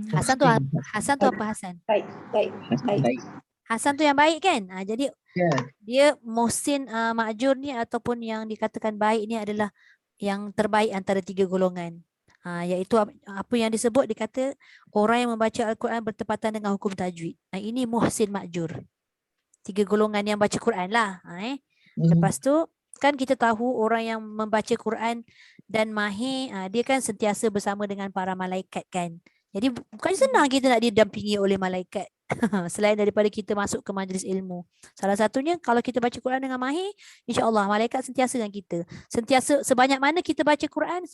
[SPEAKER 1] Hasan tu apa Hasan?
[SPEAKER 5] Baik.
[SPEAKER 1] Hasan tu yang baik kan? Jadi dia muhsin ma'jur ni ataupun yang dikatakan baik ni adalah yang terbaik antara 3 golongan. Iaitu apa yang disebut, dikata orang yang membaca Al-Quran bertepatan dengan hukum tajwid. Ini muhsin ma'jur. 3 golongan yang baca Quran lah. Lepas tu kan kita tahu orang yang membaca Quran dan mahir, dia kan sentiasa bersama dengan para malaikat kan. Jadi bukan senang kita nak didampingi oleh malaikat. Selain daripada kita masuk ke majlis ilmu. Salah satunya kalau kita baca Quran dengan mahir, insya-Allah malaikat sentiasa dengan kita. Sentiasa sebanyak mana kita baca Quran,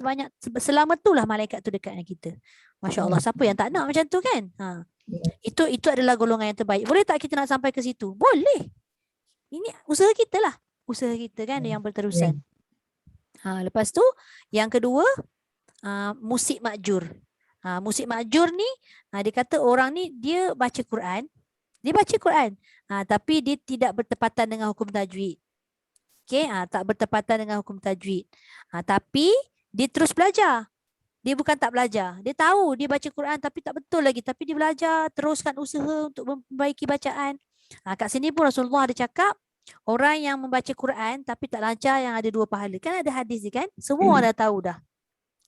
[SPEAKER 1] selama itulah malaikat tu dekat dengan kita. Masya-Allah, siapa yang tak nak macam tu kan? Itu adalah golongan yang terbaik. Boleh tak kita nak sampai ke situ? Boleh. Ini usaha kita lah. Usaha kita kan yang berterusan. Lepas tu yang kedua musik ma'jur. Musik ma'jur ni dia kata orang ni dia baca Quran. Dia baca Quran. Tapi dia tidak bertepatan dengan hukum tajwid. Okey, tak bertepatan dengan hukum tajwid. Tapi dia terus belajar. Dia bukan tak belajar. Dia tahu dia baca Quran tapi tak betul lagi. Tapi dia belajar, teruskan usaha untuk memperbaiki bacaan. Kat sini pun Rasulullah ada cakap, orang yang membaca Quran tapi tak lancar yang ada 2 pahala. Kan ada hadis ni kan? Semua dah tahu dah.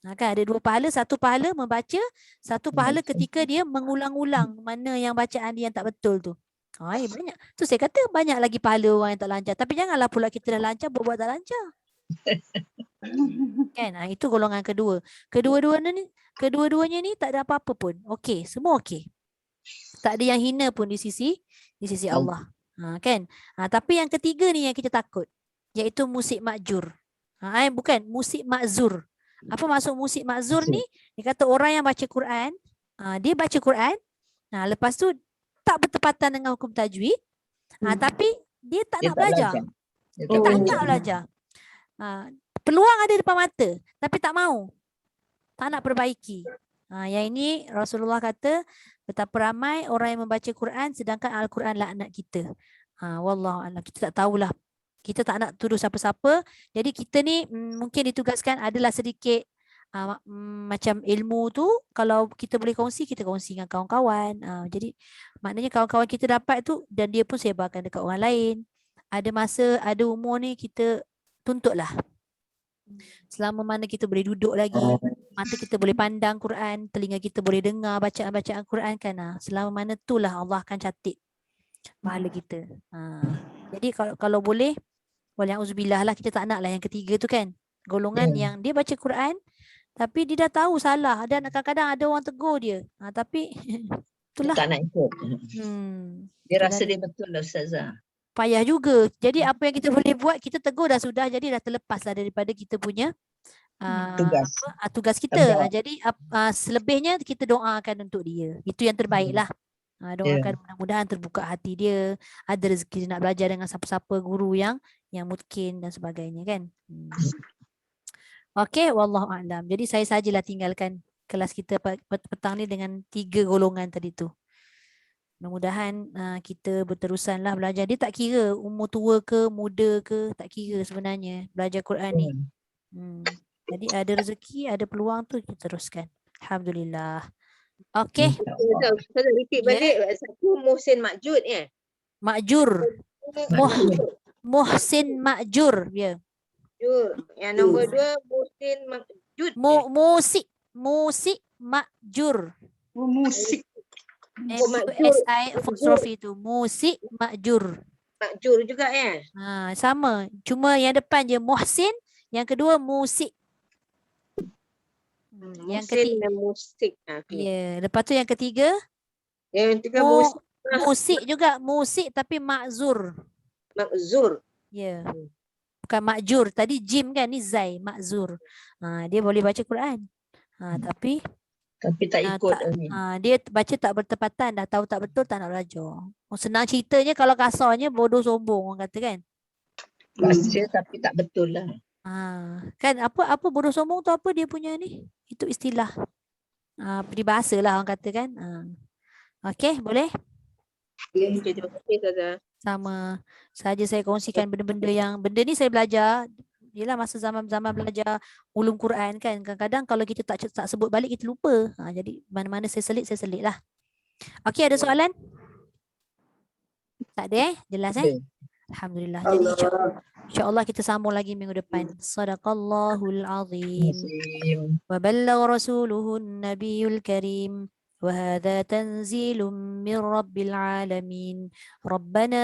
[SPEAKER 1] Kan ada 2 pahala, 1 pahala membaca, 1 pahala ketika dia mengulang-ulang mana yang bacaan dia yang tak betul tu. Banyak. Tu saya kata banyak lagi pahala orang yang tak lancar. Tapi janganlah pula kita dah lancar buat tak lancar. Kan? Itu golongan kedua. Kedua-duanya ni tak ada apa-apa pun. Okey, semua okey. Tak ada yang hina pun di sisi Allah. Kan? Tapi yang ketiga ni yang kita takut, iaitu musik ma'jur. Bukan, musik ma'zur. Apa maksud musik ma'zur ni? Dia kata orang yang baca Quran, dia baca Quran, lepas tu tak bertepatan dengan hukum tajwid, tapi dia tak nak belajar. Dia tak nak belajar. Peluang ada depan mata, tapi tak mau. Tak nak perbaiki. Yang ini Rasulullah kata, betapa ramai orang yang membaca Quran sedangkan Al-Quran laknat kita. Wallahualam, kita tak tahulah. Kita tak nak tuduh siapa-siapa. Jadi kita ni mungkin ditugaskan adalah sedikit macam ilmu tu. Kalau kita boleh kongsi, kita kongsi dengan kawan-kawan. Jadi maknanya kawan-kawan kita dapat tu dan dia pun sebarkan dekat orang lain. Ada masa, ada umur ni kita tuntutlah. Selama mana kita boleh duduk lagi, mata kita boleh pandang Quran, telinga kita boleh dengar bacaan-bacaan Quran kan. Selama mana itulah Allah akan catat pahala kita. Jadi kalau boleh, walauzubillah lah, kita tak nak lah yang ketiga tu kan. Golongan yang dia baca Quran tapi dia dah tahu salah dan kadang-kadang ada orang tegur dia. Tapi itulah.
[SPEAKER 9] Tak nak ikut. Dia rasa dia betul lah Ustazah.
[SPEAKER 1] Payah juga. Jadi apa yang kita boleh buat, kita tegur dah sudah, jadi dah terlepas lah daripada kita punya tugas kita. Jadi selebihnya kita doakan untuk dia. Itu yang terbaik lah. Doakan mudah-mudahan terbuka hati dia, ada rezeki dia nak belajar dengan siapa-siapa guru yang mungkin dan sebagainya kan. Okey, wallahu a'lam. Jadi saya sajalah tinggalkan kelas kita petang ni dengan 3 golongan tadi tu. Mudah-mudahan kita berterusanlah belajar. Dia tak kira umur tua ke muda ke, tak kira sebenarnya belajar Quran ni. Jadi ada rezeki, ada peluang tu kita teruskan. Alhamdulillah. Okey.
[SPEAKER 4] Ustazah repeat balik satu muhsin ma'jud ya.
[SPEAKER 1] Ma'jur. Muhsin ma'jur dia.
[SPEAKER 4] Jur. Yang nombor 2 Muhsin Makjud.
[SPEAKER 1] Musik ma'jur.
[SPEAKER 7] Musik.
[SPEAKER 1] MUSI apostrophe itu musik ma'jur.
[SPEAKER 4] Makjur juga ya.
[SPEAKER 1] Sama. Cuma yang depan je Muhsin, yang kedua musik. Yang ketiga
[SPEAKER 4] musik.
[SPEAKER 1] lepas tu yang ketiga
[SPEAKER 4] musik.
[SPEAKER 1] Musik juga, musik tapi makzur.
[SPEAKER 4] Makzur.
[SPEAKER 1] Bukan makjur. Tadi jim kan, ni zai, makzur. Dia boleh baca Quran. Tapi
[SPEAKER 9] tak ikut.
[SPEAKER 1] Dia baca tak bertepatan, dah tahu tak betul, tak nak belajar. Senang ceritanya kalau kasarnya bodoh sombong orang kata kan.
[SPEAKER 9] Baca tapi tak betul lah.
[SPEAKER 1] Kan apa bodoh sombong tu apa dia punya ni? Itu istilah. Peribahasa lah orang kata kan. Okey, boleh?
[SPEAKER 4] Terima kasih Ustazah.
[SPEAKER 1] Sama saja saya kongsikan benda-benda benda ni saya belajar. Yelah masa zaman-zaman belajar ulum Quran kan. Kadang-kadang kalau kita tak sebut balik kita lupa. Jadi mana-mana saya selit lah. Okey, ada soalan? Tak ada Jelas Alhamdulillah. Jadi insya-Allah kita sambung lagi minggu depan. Sadaqallahul azim. Wa ballagha rasuluhun nabiyul karim. وهذا تنزيل من رب العالمين ربنا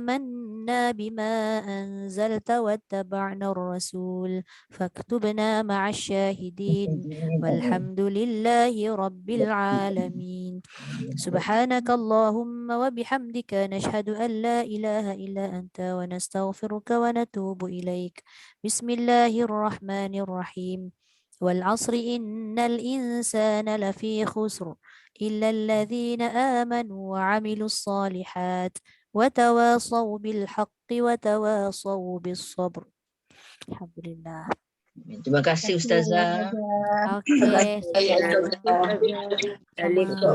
[SPEAKER 1] آمنا بما أنزلت واتبعنا الرسول فاكتبنا مع الشاهدين والحمد لله رب العالمين سبحانك اللهم وبحمدك نشهد أن لا إله إلا أنت ونستغفرك ونتوب إليك بسم الله الرحمن الرحيم والعصر إن الإنسان لفي خسر إلا الذين آمنوا وعملوا الصالحات وتواصوا بالحق وتواصوا بالصبر. الحمد لله.
[SPEAKER 9] Terima kasih Ustazah.
[SPEAKER 1] Okey.
[SPEAKER 9] Assalamualaikum.